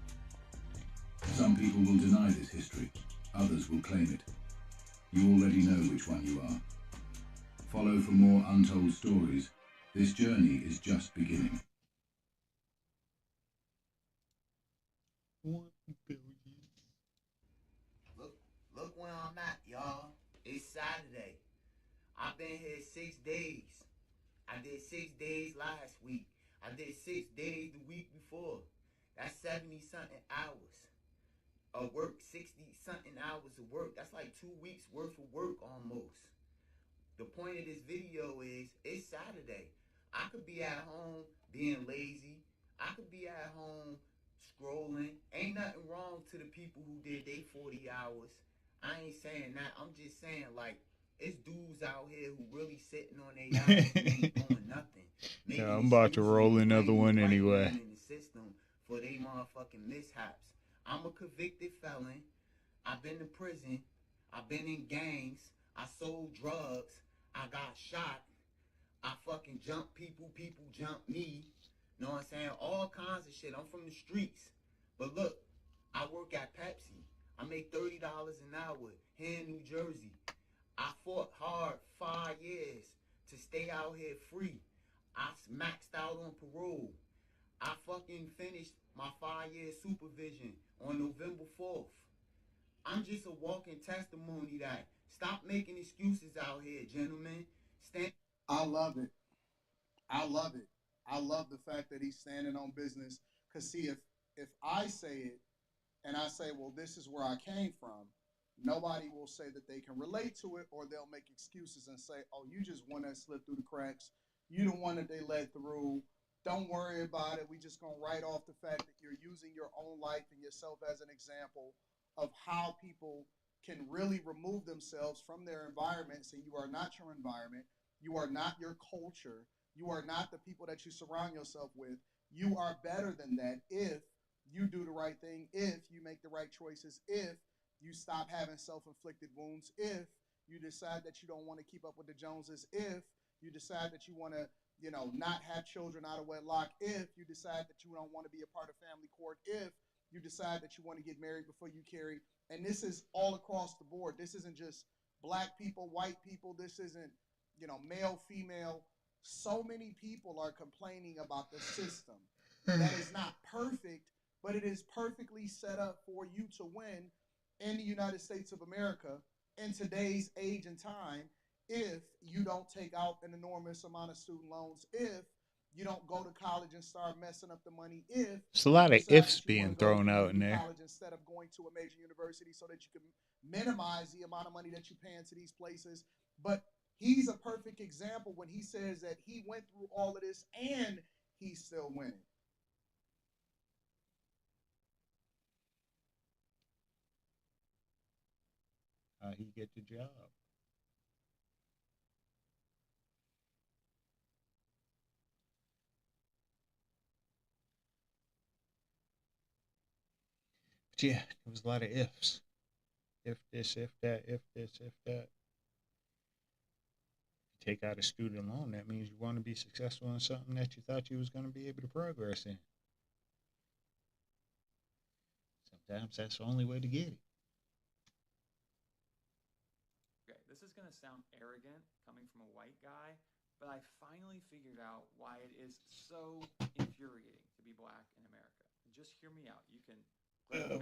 Some people will deny this history, others will claim it. You already know which one you are. Follow for more untold stories. This journey is just beginning. 1 billion. Look where I'm at, y'all. It's Saturday. I've been here 6 days. I did 6 days last week. I did 6 days the week before. That's 70-something hours of work, 60-something hours of work. That's like 2 weeks worth of work almost. The point of this video is, it's Saturday. I could be at home being lazy. I could be at home scrolling. Ain't nothing wrong to the people who did their 40 hours. I ain't saying that. I'm just saying, like, it's dudes out here who really sitting on their ass and ain't doing nothing. Maybe Yeah, I'm about to roll another one anyway. in the system for they motherfucking mishaps. I'm a convicted felon. I've been to prison. I've been in gangs. I sold drugs. I got shot. I fucking jumped people. People jumped me. Know what I'm saying? All kinds of shit. I'm from the streets. But look, I work at Pepsi. I make $30 an hour here in New Jersey. I fought hard 5 years to stay out here free. I maxed out on parole. I fucking finished my 5-year supervision on November 4th. I'm just a walking testimony that stop making excuses out here, gentlemen. I love it. I love it. I love the fact that he's standing on business. Because see, if I say it and I say, well, this is where I came from, nobody will say that they can relate to it, or they'll make excuses and say, oh, you just one that slipped through the cracks. You the one that they let through. Don't worry about it. We just going to write off the fact that you're using your own life and yourself as an example of how people can really remove themselves from their environments, and you are not your environment. You are not your culture. You are not the people that you surround yourself with. You are better than that if you do the right thing, if you make the right choices, if you stop having self-inflicted wounds, if you decide that you don't want to keep up with the Joneses, if you decide that you want to, not have children out of wedlock, if you decide that you don't want to be a part of family court, if you decide that you want to get married before you carry. And this is all across the board. This isn't just black people, white people. This isn't, male, female. So many people are complaining about the system that is not perfect, but it is perfectly set up for you to win in the United States of America in today's age and time if you don't take out an enormous amount of student loans, if you don't go to college and start messing up the money, if There's a lot of ifs being thrown out in there. college instead of going to a major university so that you can minimize the amount of money that you pay into these places. But he's a perfect example when he says that he went through all of this and he's still winning. How he get the job? Yeah, there was a lot of ifs. If this, if that, if this, if that. Take out a student loan, that means you want to be successful in something that you thought you was going to be able to progress in. Sometimes that's the only way to get it. Okay, this is going to sound arrogant coming from a white guy, but I finally figured out why it is so infuriating to be black in America. And just hear me out. You can.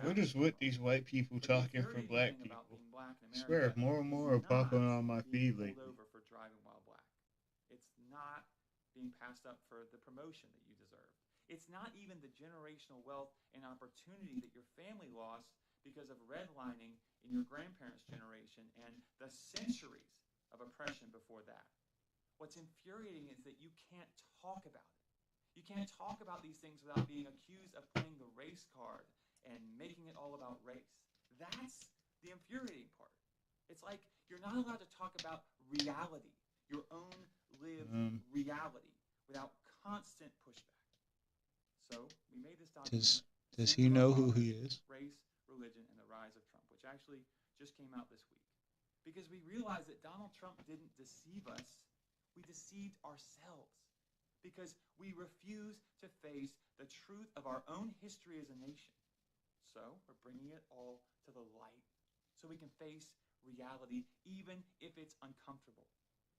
What is with these white people talking for black people? I swear, more and more are popping on my feed lately. Over for driving while black. It's not being passed up for the promotion that you deserve. It's not even the generational wealth and opportunity that your family lost because of redlining in your grandparents' generation and the centuries of oppression before that. What's infuriating is that you can't talk about it. You can't talk about these things without being accused of playing the race card and making it all about race. That's the infuriating part. It's like you're not allowed to talk about reality, your own lived reality, without constant pushback. So we made this document. Does he know who he is? Race, religion, and the rise of Trump, which actually just came out this week. Because we realized that Donald Trump didn't deceive us, we deceived ourselves. Because we refuse to face the truth of our own history as a nation. So we're bringing it all to the light so we can face reality even if it's uncomfortable.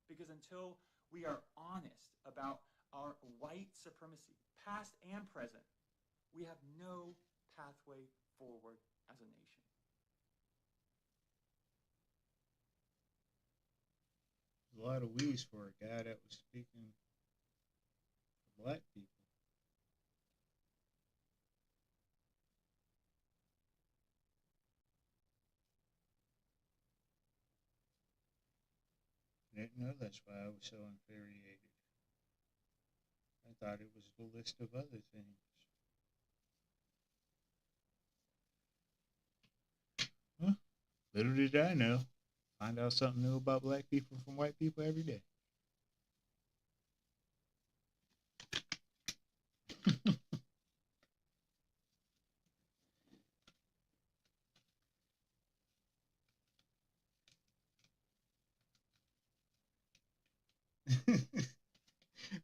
Because until we are honest about our white supremacy, past and present, we have no pathway forward as a nation. A lot of wheeze for a guy that was speaking for black people. I didn't know that's why I was so infuriated. I thought it was the list of other things. Huh? Little did I know. Find out something new about black people from white people every day.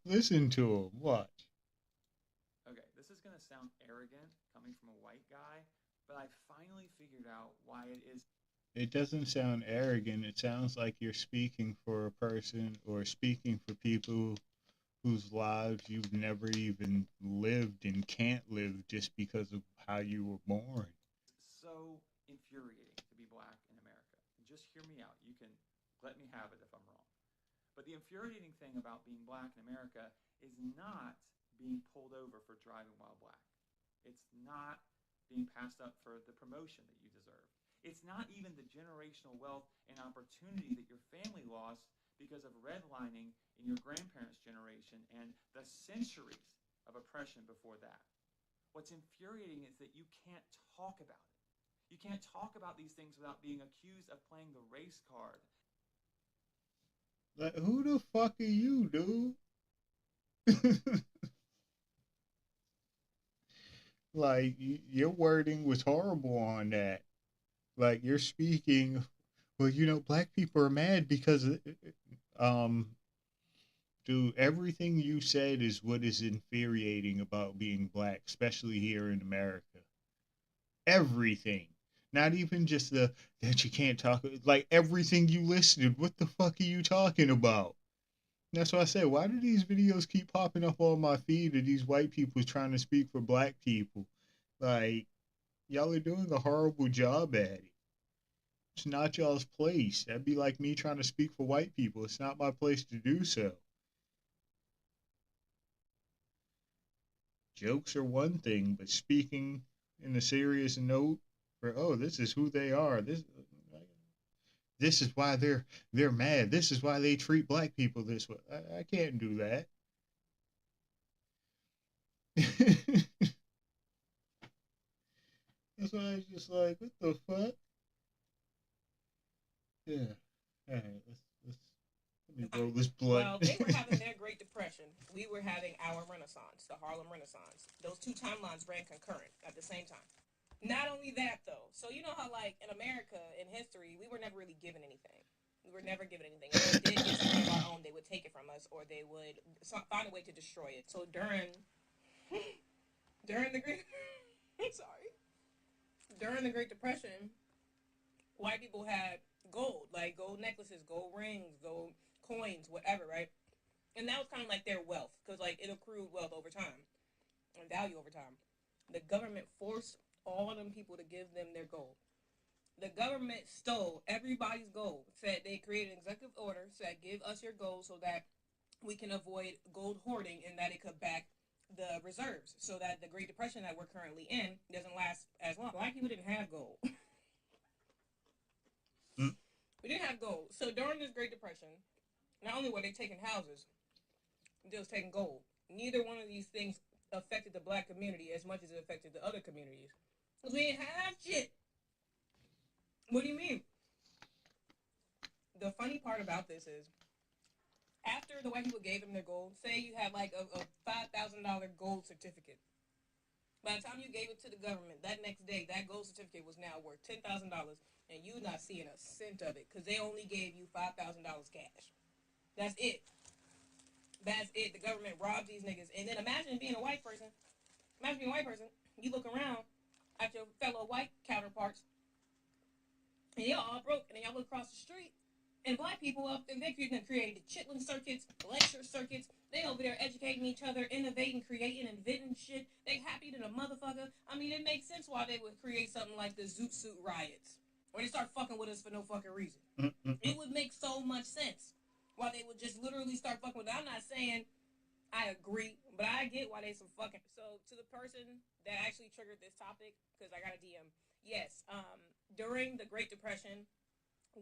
Listen to him. Watch. Okay, this is going to sound arrogant coming from a white guy, but I finally figured out why it is. It doesn't sound arrogant. It sounds like you're speaking for a person or speaking for people whose lives you've never even lived and can't live just because of how you were born. So infuriating to be black in America. And just hear me out. You can let me have it if I'm wrong. But the infuriating thing about being black in America is not being pulled over for driving while black. It's not being passed up for the promotion that you deserve. It's not even the generational wealth and opportunity that your family lost because of redlining in your grandparents' generation and the centuries of oppression before that. What's infuriating is that you can't talk about it. You can't talk about these things without being accused of playing the race card. Like, who the fuck are you, dude? Like, your wording was horrible on that. Like, you're speaking, well, you know, black people are mad because, dude, everything you said is what is infuriating about being black, especially here in America. Everything. Not even just that you can't talk, like everything you listed. What the fuck are you talking about? That's why I said, why do these videos keep popping up on my feed of these white people trying to speak for black people? Like, y'all are doing a horrible job at it. It's not y'all's place. That'd be like me trying to speak for white people. It's not my place to do so. Jokes are one thing, but speaking in a serious note, for, oh, this is who they are. This is why they're mad. This is why they treat black people this way. I can't do that. That's why I was just like, what the fuck? Yeah. All right, let me roll this blunt. Well, they were having their Great Depression. We were having our Renaissance, the Harlem Renaissance. Those two timelines ran concurrent at the same time. Not only that, though. So you know how, like, in America, in history, we were never really given anything. We were never given anything. If we did get something of our own, they would take it from us, or they would find a way to destroy it. So during the Great, during the Great Depression, white people had gold, like gold necklaces, gold rings, gold coins, whatever, right? And that was kind of like their wealth, because like it accrued wealth over time and value over time. The government forced all of them people to give them their gold. The government stole everybody's gold. Said they created an executive order, said give us your gold so that we can avoid gold hoarding and that it could back the reserves, so that the Great Depression that we're currently in doesn't last as long. Black people didn't have gold. We didn't have gold. So during this Great Depression, not only were they taking houses, they was taking gold. Neither one of these things affected the black community as much as it affected the other communities. Because we didn't have shit. What do you mean? The funny part about this is, after the white people gave them their gold, say you had like a $5,000 gold certificate. By the time you gave it to the government, that next day, that gold certificate was now worth $10,000, and you not seeing a cent of it, because they only gave you $5,000 cash. That's it. That's it. The government robbed these niggas. And then imagine being a white person. Imagine being a white person. You look around at your fellow white counterparts, and y'all all broke, and then y'all look across the street, and black people up there, they created chitlin circuits, lecture circuits. They over there educating each other, innovating, creating, inventing shit. They happy than a motherfucker. I mean, it makes sense why they would create something like the Zoot Suit riots, or they start fucking with us for no fucking reason. It would make so much sense why they would just literally start fucking with us. I'm not saying I agree, but I get why they some fucking. So to the person that actually triggered this topic, because I got a DM. Yes, during the Great Depression,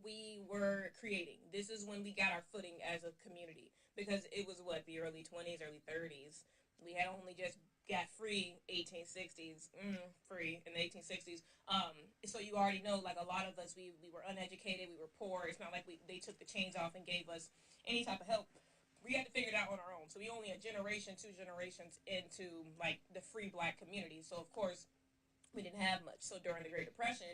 we were creating. This is when we got our footing as a community, because it was the early 20s, early 30s. We had only just got free 1860s, free in the 1860s. So you already know, like a lot of us, we were uneducated, we were poor. It's not like they took the chains off and gave us any type of help. We had to figure it out on our own. So we only a generation, 2 generations into like the free black community. So of course we didn't have much. So during the Great Depression,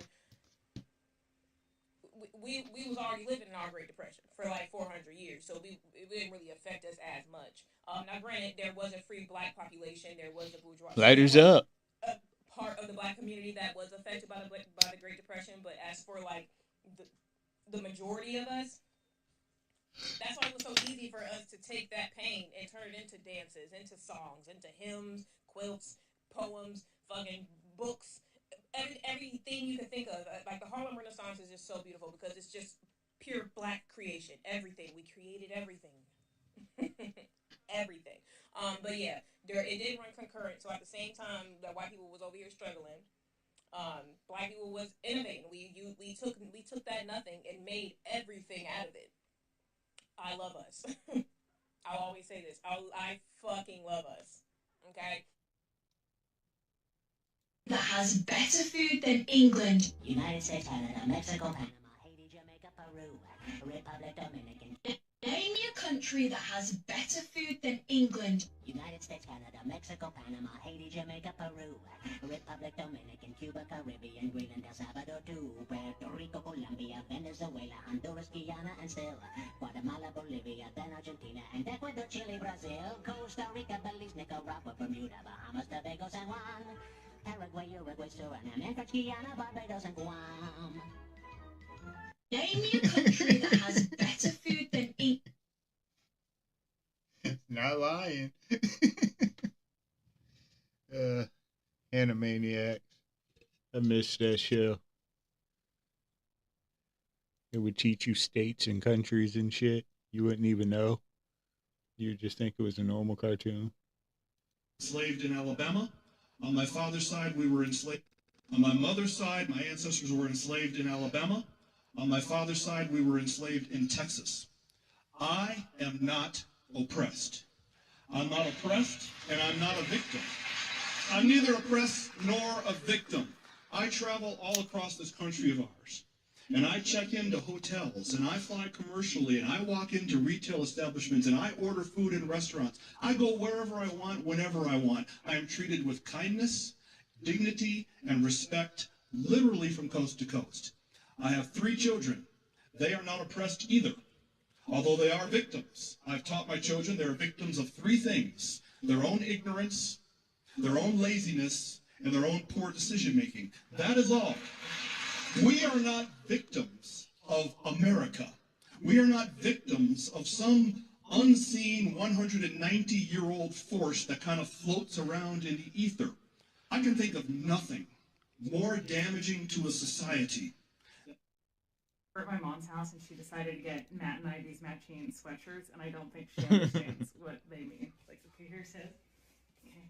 we was already living in our Great Depression for like 400 years, so it didn't really affect us as much. Now, granted, there was a free black population, there was a bourgeois. Lighters up. A part of the black community that was affected by the Great Depression, but as for like the majority of us, that's why it was so easy for us to take that pain and turn it into dances, into songs, into hymns, quilts, poems, fucking books. Everything you can think of, like the Harlem Renaissance is just so beautiful because it's just pure black creation. Everything we created, everything, everything. But yeah, it did run concurrent. So at the same time that white people was over here struggling, black people was innovating. We took that nothing and made everything out of it. I love us. I'll always say this. I fucking love us. Okay. That has better food than England. United States, Canada, Mexico, Panama, Haiti, Jamaica, Peru, Republic Dominican. Name me a country that has better food than England. United States, Canada, Mexico, Panama, Haiti, Jamaica, Peru, Republic Dominican, Cuba, Caribbean, Greenland, El Salvador, too, Puerto Rico, Colombia, Venezuela, Honduras, Guyana, and still Guatemala, Bolivia, then Argentina, and Ecuador, Chile, Brazil, Costa Rica, Belize, Nicaragua, Bermuda, Bahamas, Tobago, San Juan, Paraguay, Uruguay, Suriname, and French Guiana, Barbados, and Guam. Name me a country that has better food than England. Not lying. Animaniacs. I missed that show. It would teach you states and countries and shit. You wouldn't even know. You would just think it was a normal cartoon. Enslaved in Alabama. On my father's side, we were enslaved. On my mother's side, my ancestors were enslaved in Alabama. On my father's side, we were enslaved in Texas. I am not oppressed. I'm not oppressed, and I'm not a victim. I'm neither oppressed nor a victim. I travel all across this country of ours, and I check into hotels, and I fly commercially, and I walk into retail establishments, and I order food in restaurants. I go wherever I want, whenever I want. I am treated with kindness dignity, and respect literally from coast to coast. I have 3 children. They are not oppressed either, although they are victims. I've taught my children they are victims of 3 things: their own ignorance, their own laziness, and their own poor decision making. That is all. We are not victims of America. We are not victims of some unseen 190-year-old force that kind of floats around in the ether. I can think of nothing more damaging to a society. We're at my mom's house, and she decided to get Matt and I these matching sweatshirts, and I don't think she understands what they mean. Like, okay, here it says. Okay.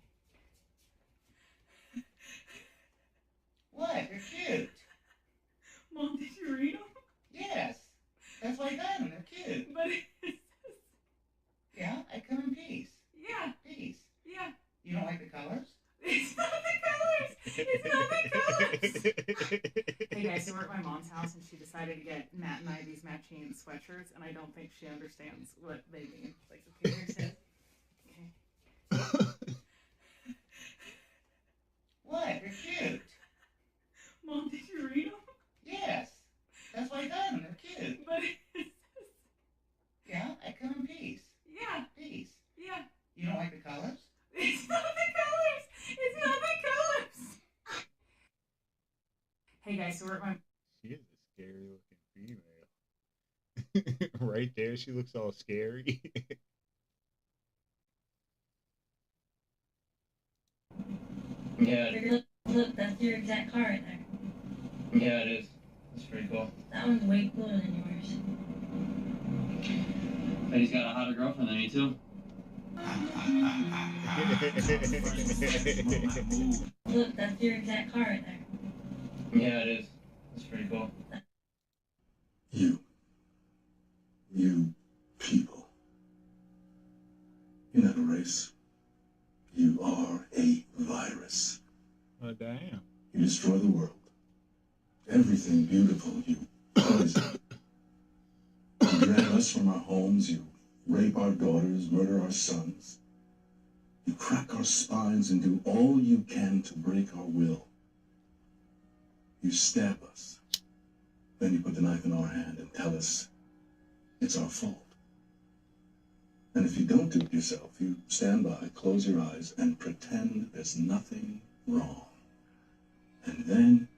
What? They're cute. Mom, did you read them? Yes. That's why I got them. They're cute. But it says. Yeah, I come in peace. Yeah. Peace. Yeah. You don't like the colors? It's not the colors. It's not the colors. Hey guys, so we're at my mom's house, and she decided to get Matt and I these matching sweatshirts, and I don't think she understands what they mean. Like, okay, here it says. Okay. What? They're cute. Mom, did you read them? Yes. That's why I got them. They're cute. But it says. Yeah, I come in peace. Yeah. Peace. Yeah. You don't like the colors? It's not the colors. It's not the colors. Hey guys, so we're at my. She is a scary looking female. Right there, she looks all scary. Yeah. Look, that's your exact car right there. Yeah, it is. It's pretty cool. That one's way cooler than yours. And he's got a hotter girlfriend than me, too. Look, that's your exact car right there. Yeah, it is. It's pretty cool. You people. You're not a race. You are a virus. Oh, damn. You destroy the world. Everything beautiful you poison. You drag us from our homes. You rape our daughters, murder our sons. You crack our spines and do all you can to break our will. You stab us. Then you put the knife in our hand and tell us it's our fault. And if you don't do it yourself, you stand by, close your eyes, and pretend there's nothing wrong. And then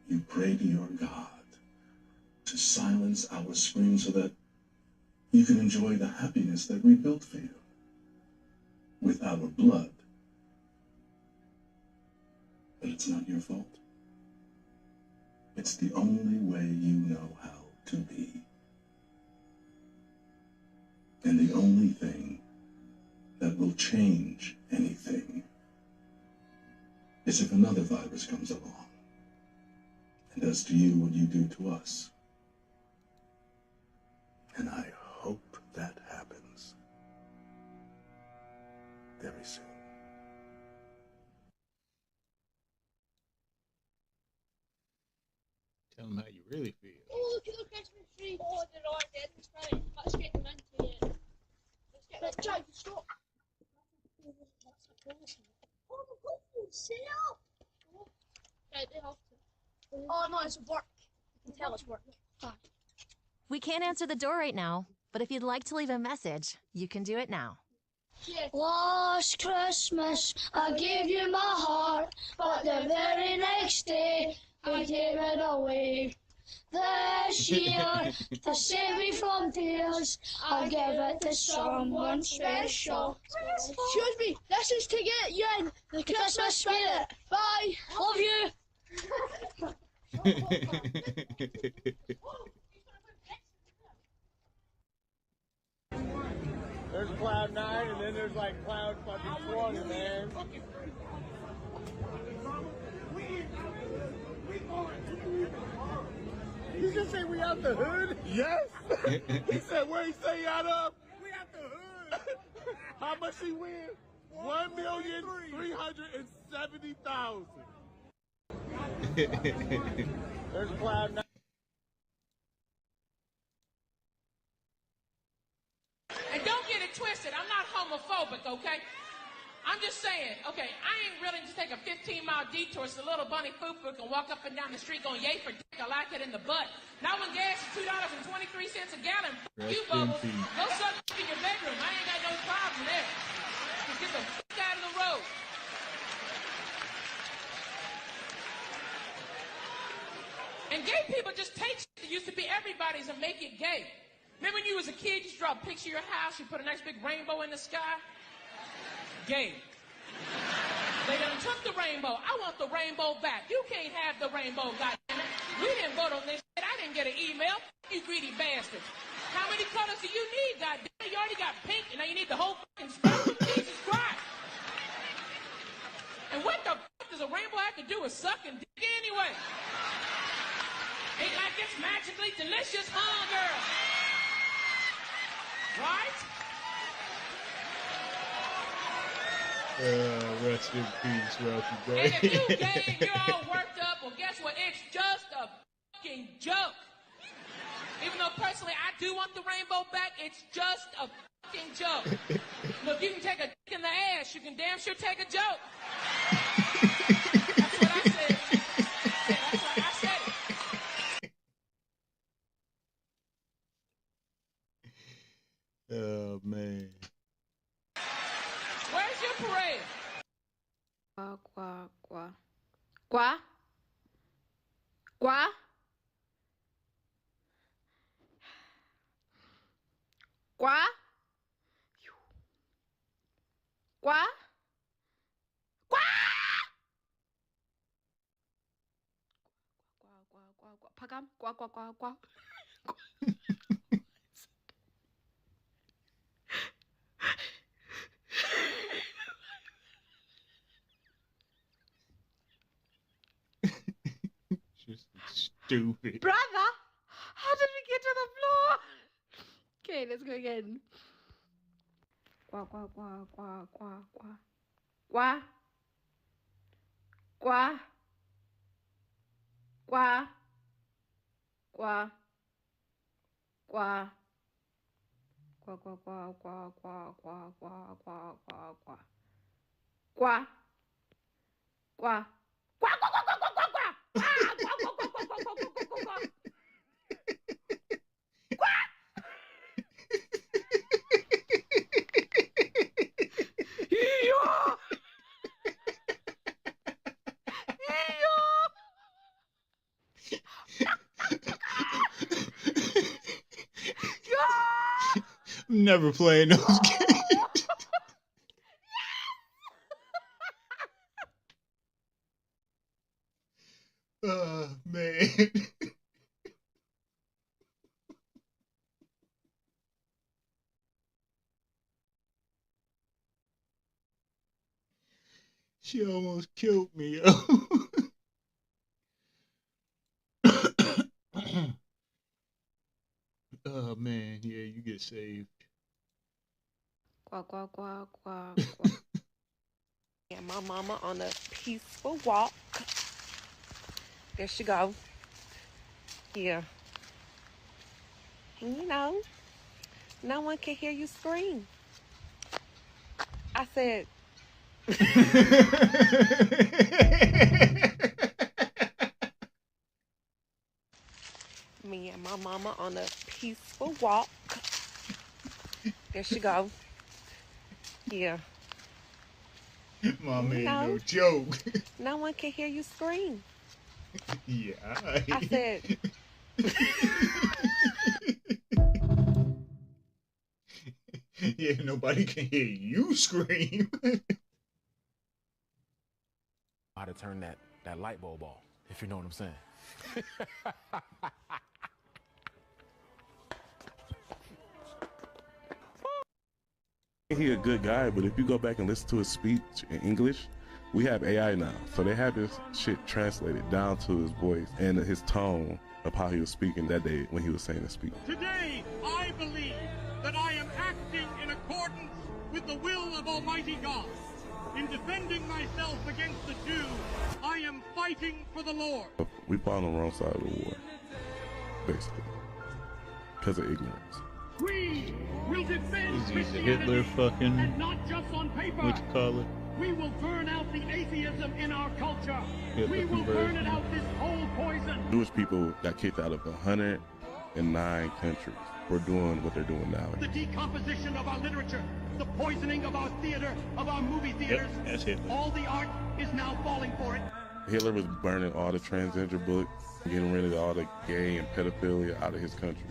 you pray to your God to silence our screams so that you can enjoy the happiness that we built for you with our blood. But it's not your fault. It's the only way you know how to be. And the only thing that will change anything is if another virus comes along and does to you what you do to us. And I hope that happens very soon. Tell them how you really feel. Oh, look at the Christmas tree. Oh, they're all dead. Right. Let's get them into it. Let's get that Jack, stop. Oh, the buffalo, sit up. Right, they have to. Oh, no, it's work. You can tell it's work. Fine. We can't answer the door right now, but if you'd like to leave a message, you can do it now. Last Christmas, I gave you my heart, but the very next day, I gave it away. This year, to save me from tears, I'll give it to someone special. Excuse me, this is to get you in the Christmas spirit. Bye. Love you. There's Cloud 9, and then there's like Cloud fucking 20, man. He just say we out the hood? Yes. He said, where he say out of? We out the hood. How much he win? 1,370,000. There's Cloud 9. And don't get it twisted, I'm not homophobic, okay? I'm just saying, okay, I ain't willing to take a 15-mile detour so little bunny foo-foo can walk up and down the street going, yay for dick, I like it in the butt. Now when gas is $2.23 a gallon, Rest you in Bubbles, peace. go suck in your bedroom. I ain't got no problem there. Just get the fuck out of the road. And gay people just take shit that used to be everybody's and make it gay. Remember when you was a kid, you used to draw a picture of your house, you put a nice big rainbow in the sky? Gay. They done took the rainbow. I want the rainbow back. You can't have the rainbow, goddammit. We didn't vote on this shit. I didn't get an email. You greedy bastards. How many colors do you need, goddammit? You already got pink, and now you need the whole fucking spectrum. Jesus Christ. And what the fuck does a rainbow have to do with sucking dick anyway? Ain't like it's magically delicious, huh, girl? Right? Rest in peace, Ralphie Boy. And if you gay and you're all worked up, well, guess what? It's just a fucking joke. Even though personally I do want the rainbow back, it's just a fucking joke. Look, you can take a dick in the ass, you can damn sure take a joke. That's what I said. Yeah, that's why I said it. Oh, man. Where's your parade? Quá, quá, quá. Quá. Quá. Quá. Quá. Quá. Quá. Pakam. Quá, quá, quá, quá. Just stupid. Brother, how did we get to the floor? Okay, let's go again. Quá, quá, quá, quá, quá, quá. Quá. Quá. Quá. Quá. Quá. Quá, quá, quá, quá, quá, quá, quá, quá, quá, quá. Quá. Quá. Quá, quá, quá, quá, quá, quá, quá. Ah, quá, quá, quá, quá, quá, quá, quá, quá, quá, quá. Quá. Yo. I'm never playing those games. Oh, man. She almost killed me, yo. Oh, man. Yeah, you get saved. Quá, quá, quá, quá, quá. And my mama on a peaceful walk. There she go. Yeah. And you know, no one can hear you scream. I said, me and my mama on a peaceful walk. There she go. Yeah. Mama ain't No. no joke. No one can hear you scream. Yeah. I said, Yeah, nobody can hear you scream. How to turn that light bulb off, if you know what I'm saying. He's a good guy, but if you go back and listen to his speech in English, we have AI now. So they have this shit translated down to his voice and his tone of how he was speaking that day when he was saying his speech. Today, I believe that I am acting in accordance with the will of Almighty God. In defending myself against the Jew, I am fighting for the Lord. We fought on the wrong side of the war, basically, because of ignorance. We will defend Is he the Christianity, Hitler fucking, and not just on paper. what you call it? We will burn out the atheism in our culture. Hitler We will burn conversion. it out this whole poison. Jewish people got kicked out of 109 countries for doing what they're doing now. The decomposition of our literature, the poisoning of our theater, of our movie theaters. That's Hitler. All the art is now falling for it. Hitler was burning all the transgender books, getting rid of all the gay and pedophilia out of his country.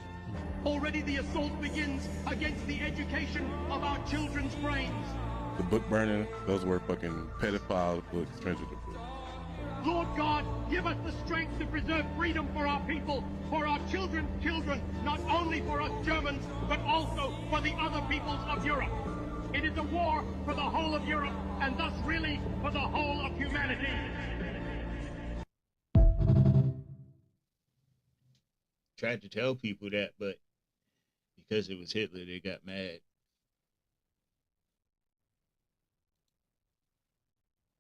Already the assault begins against the education of our children's brains. The book burning, those were fucking pedophile books, transgender books. Lord God, give us the strength to preserve freedom for our people, for our children's children, not only for us Germans, but also for the other peoples of Europe. It is a war for the whole of Europe, and thus really for the whole of humanity. Tried to tell people that, but because it was Hitler, they got mad.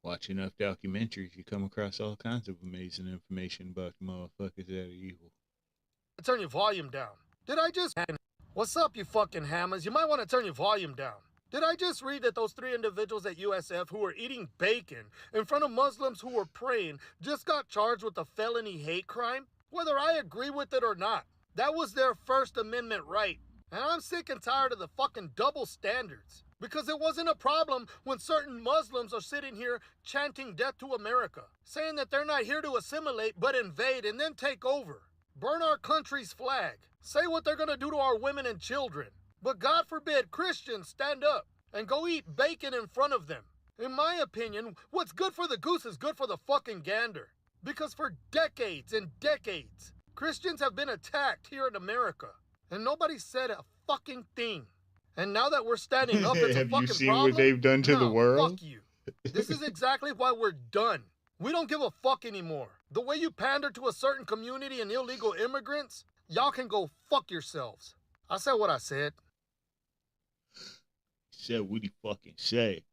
Watch enough documentaries, you come across all kinds of amazing information about the motherfuckers that are evil. Turn your volume down. Did I just... What's up, you fucking hammers? You might want to turn your volume down. Did I just read that those 3 individuals at USF who were eating bacon in front of Muslims who were praying just got charged with a felony hate crime? Whether I agree with it or not, that was their First Amendment right. And I'm sick and tired of the fucking double standards. Because it wasn't a problem when certain Muslims are sitting here chanting death to America, saying that they're not here to assimilate but invade and then take over. Burn our country's flag. Say what they're gonna do to our women and children. But God forbid Christians stand up and go eat bacon in front of them. In my opinion, what's good for the goose is good for the fucking gander. Because for decades and decades, Christians have been attacked here in America. And nobody said a fucking thing. And now that we're standing up, it's a Have fucking you seen problem? what they've done to the No, world? Fuck you. This is exactly why we're done. We don't give a fuck anymore. The way you pander to a certain community and illegal immigrants, y'all can go fuck yourselves. I said what I said. Said what he fucking say.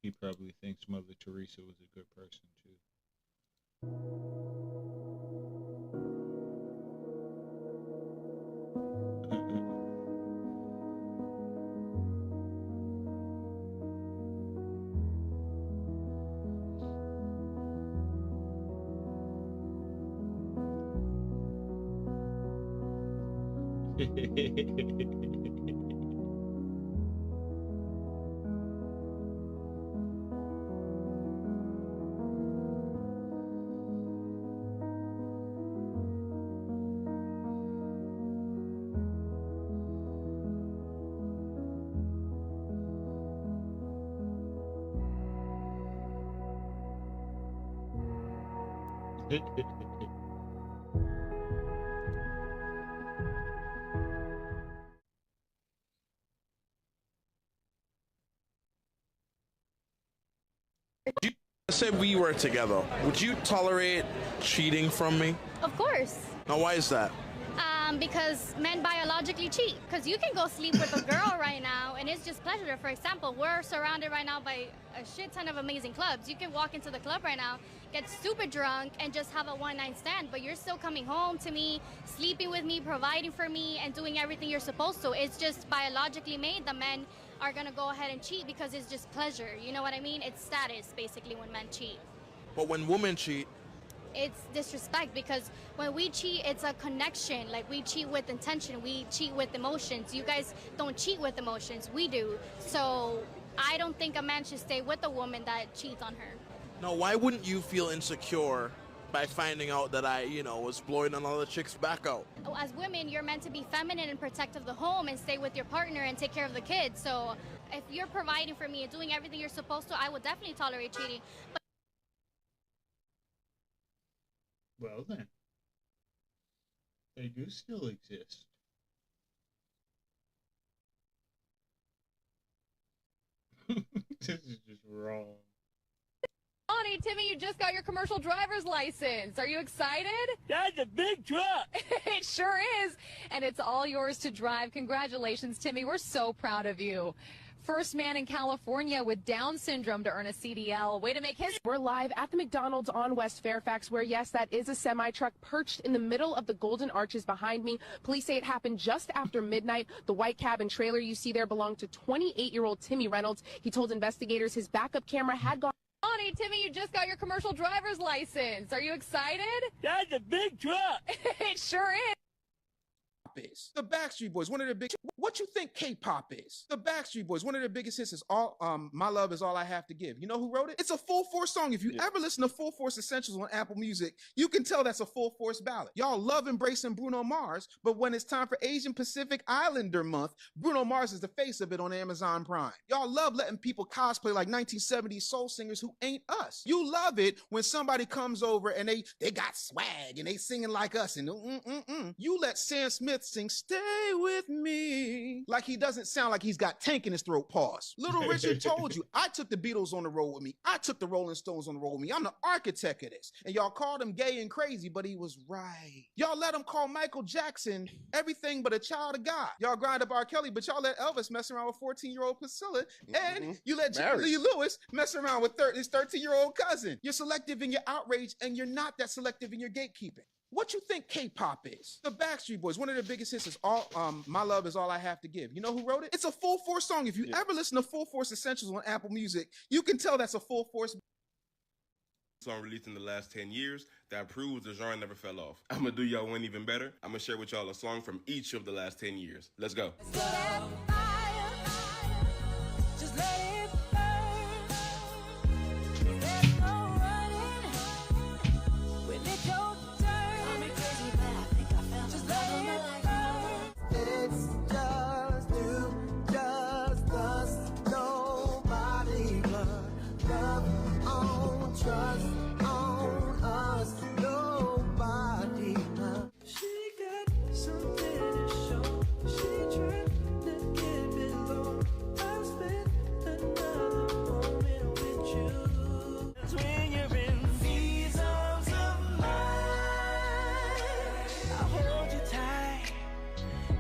He probably thinks Mother Teresa was a good person too. Let's say we were together. Would you tolerate cheating from me? Of course. Now, why is that? Because men biologically cheat. Because you can go sleep with a girl right now and it's just pleasure. For example, we're surrounded right now by a shit ton of amazing clubs. You can walk into the club right now, get super drunk, and just have a one-night stand, but you're still coming home to me, sleeping with me, providing for me, and doing everything you're supposed to. It's just biologically made that men are gonna go ahead and cheat because it's just pleasure. You know what I mean? It's status, basically, when men cheat. But when women cheat, It's disrespect, because when we cheat, it's a connection. Like, we cheat with intention, we cheat with emotions. You guys don't cheat with emotions, we do. So I don't think a man should stay with a woman that cheats on her. now why wouldn't you feel insecure by finding out that I, was blowing another chick's back out? As women, you're meant to be feminine and protect of the home and stay with your partner and take care of the kids. So if you're providing for me and doing everything you're supposed to, I would definitely tolerate cheating. But Well then, they do still exist. This is just wrong. Bonnie, Timmy, you just got your commercial driver's license. Are you excited? That's a big truck. It sure is. And it's all yours to drive. Congratulations, Timmy. We're so proud of you. First man in California with Down syndrome to earn a CDL. Way to make history. We're live at the McDonald's on West Fairfax, where, yes, that is a semi-truck perched in the middle of the Golden Arches behind me. Police say it happened just after midnight. The white cab and trailer you see there belonged to 28-year-old Timmy Reynolds. He told investigators his backup camera had gone. Bonnie, Timmy, you just got your commercial driver's license. Are you excited? That's a big truck. It sure is. Is the Backstreet Boys, one of their big. What you think K-pop is? The Backstreet Boys, one of their biggest hits is all My Love Is All I Have to Give. You know who wrote it? It's a Full Force song. If you ever listen to Full Force Essentials on Apple Music, you can tell that's a Full Force ballad. Y'all love embracing Bruno Mars, but when it's time for Asian Pacific Islander Month, Bruno Mars is the face of it on Amazon Prime. Y'all love letting people cosplay like 1970s soul singers who ain't us. You love it when somebody comes over and they got swag and they singing like us and You let Sam Smith sing Stay With Me like he doesn't sound like he's got Tank in his throat. Pause. Little Richard told you, I took the Beatles on the road with me. I took the Rolling Stones on the road with me. I'm the architect of this. And y'all called him gay and crazy, but he was right. Y'all let him call Michael Jackson everything but a child of God. Y'all grind up R. Kelly, but y'all let Elvis mess around with 14-year-old Priscilla. And you let Jerry Lee Lewis mess around with his 13-year-old cousin. You're selective in your outrage, and you're not that selective in your gatekeeping. What you think K-pop is? The Backstreet Boys, one of their biggest hits is all My Love Is All I Have to Give. You know who wrote it? It's a Full Force song. If you ever listen to Full Force Essentials on Apple Music, you can tell that's a Full Force song released in the last 10 years that proves the genre never fell off. I'm gonna do y'all one even better. I'm gonna share with y'all a song from each of the last 10 years. Let's go. Just let it burn. There's no running when it's your turn. Call me crazy, but I think I found just let it burn. It's just you, just us, nobody but love on, trust on us, nobody but. She got something to show. She tried to give it low. I spent another moment with you. That's when you're in these arms of mine. I hold you tight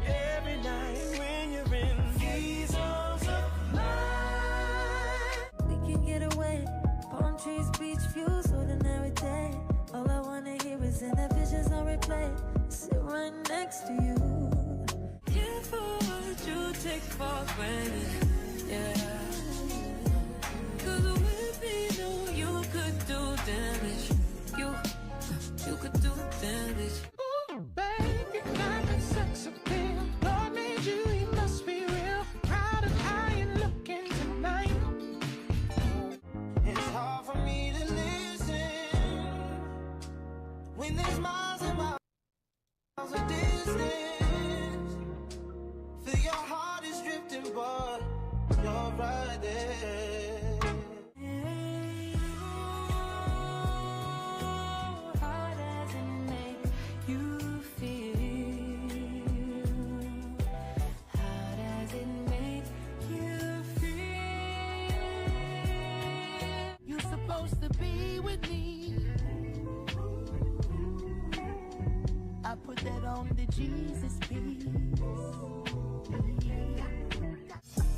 every night when you're in these arms of mine. We can get away. Palm trees, beach views, ordinary day. All I wanna hear is in that visions on replay. Sit right next to you. Careful what you take for granted, yeah. 'Cause with me, know you could do damage. You could do damage. Ooh, babe, you got that sex appeal. Lord made you, he must be real. Proud of how you're looking tonight. It's hard for me to listen when there's miles and miles of distance. Feel your heart is drifting, but you're right there. How does it make you feel? How does it make you feel? You're supposed to be with me. I put that on the Jesus piece.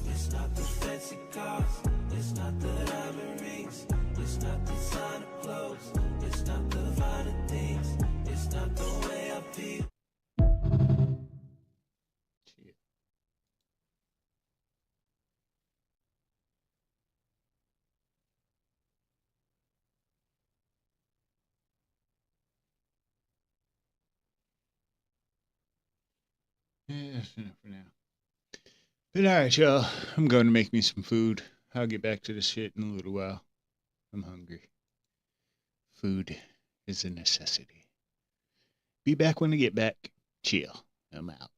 It's not the fancy cars, it's not the diamond rings, it's not the designer clothes, it's not the finer things, it's not the way I feel. Yeah, that's enough for now. But alright, y'all. I'm going to make me some food. I'll get back to the shit in a little while. I'm hungry. Food is a necessity. Be back when I get back. Chill. I'm out.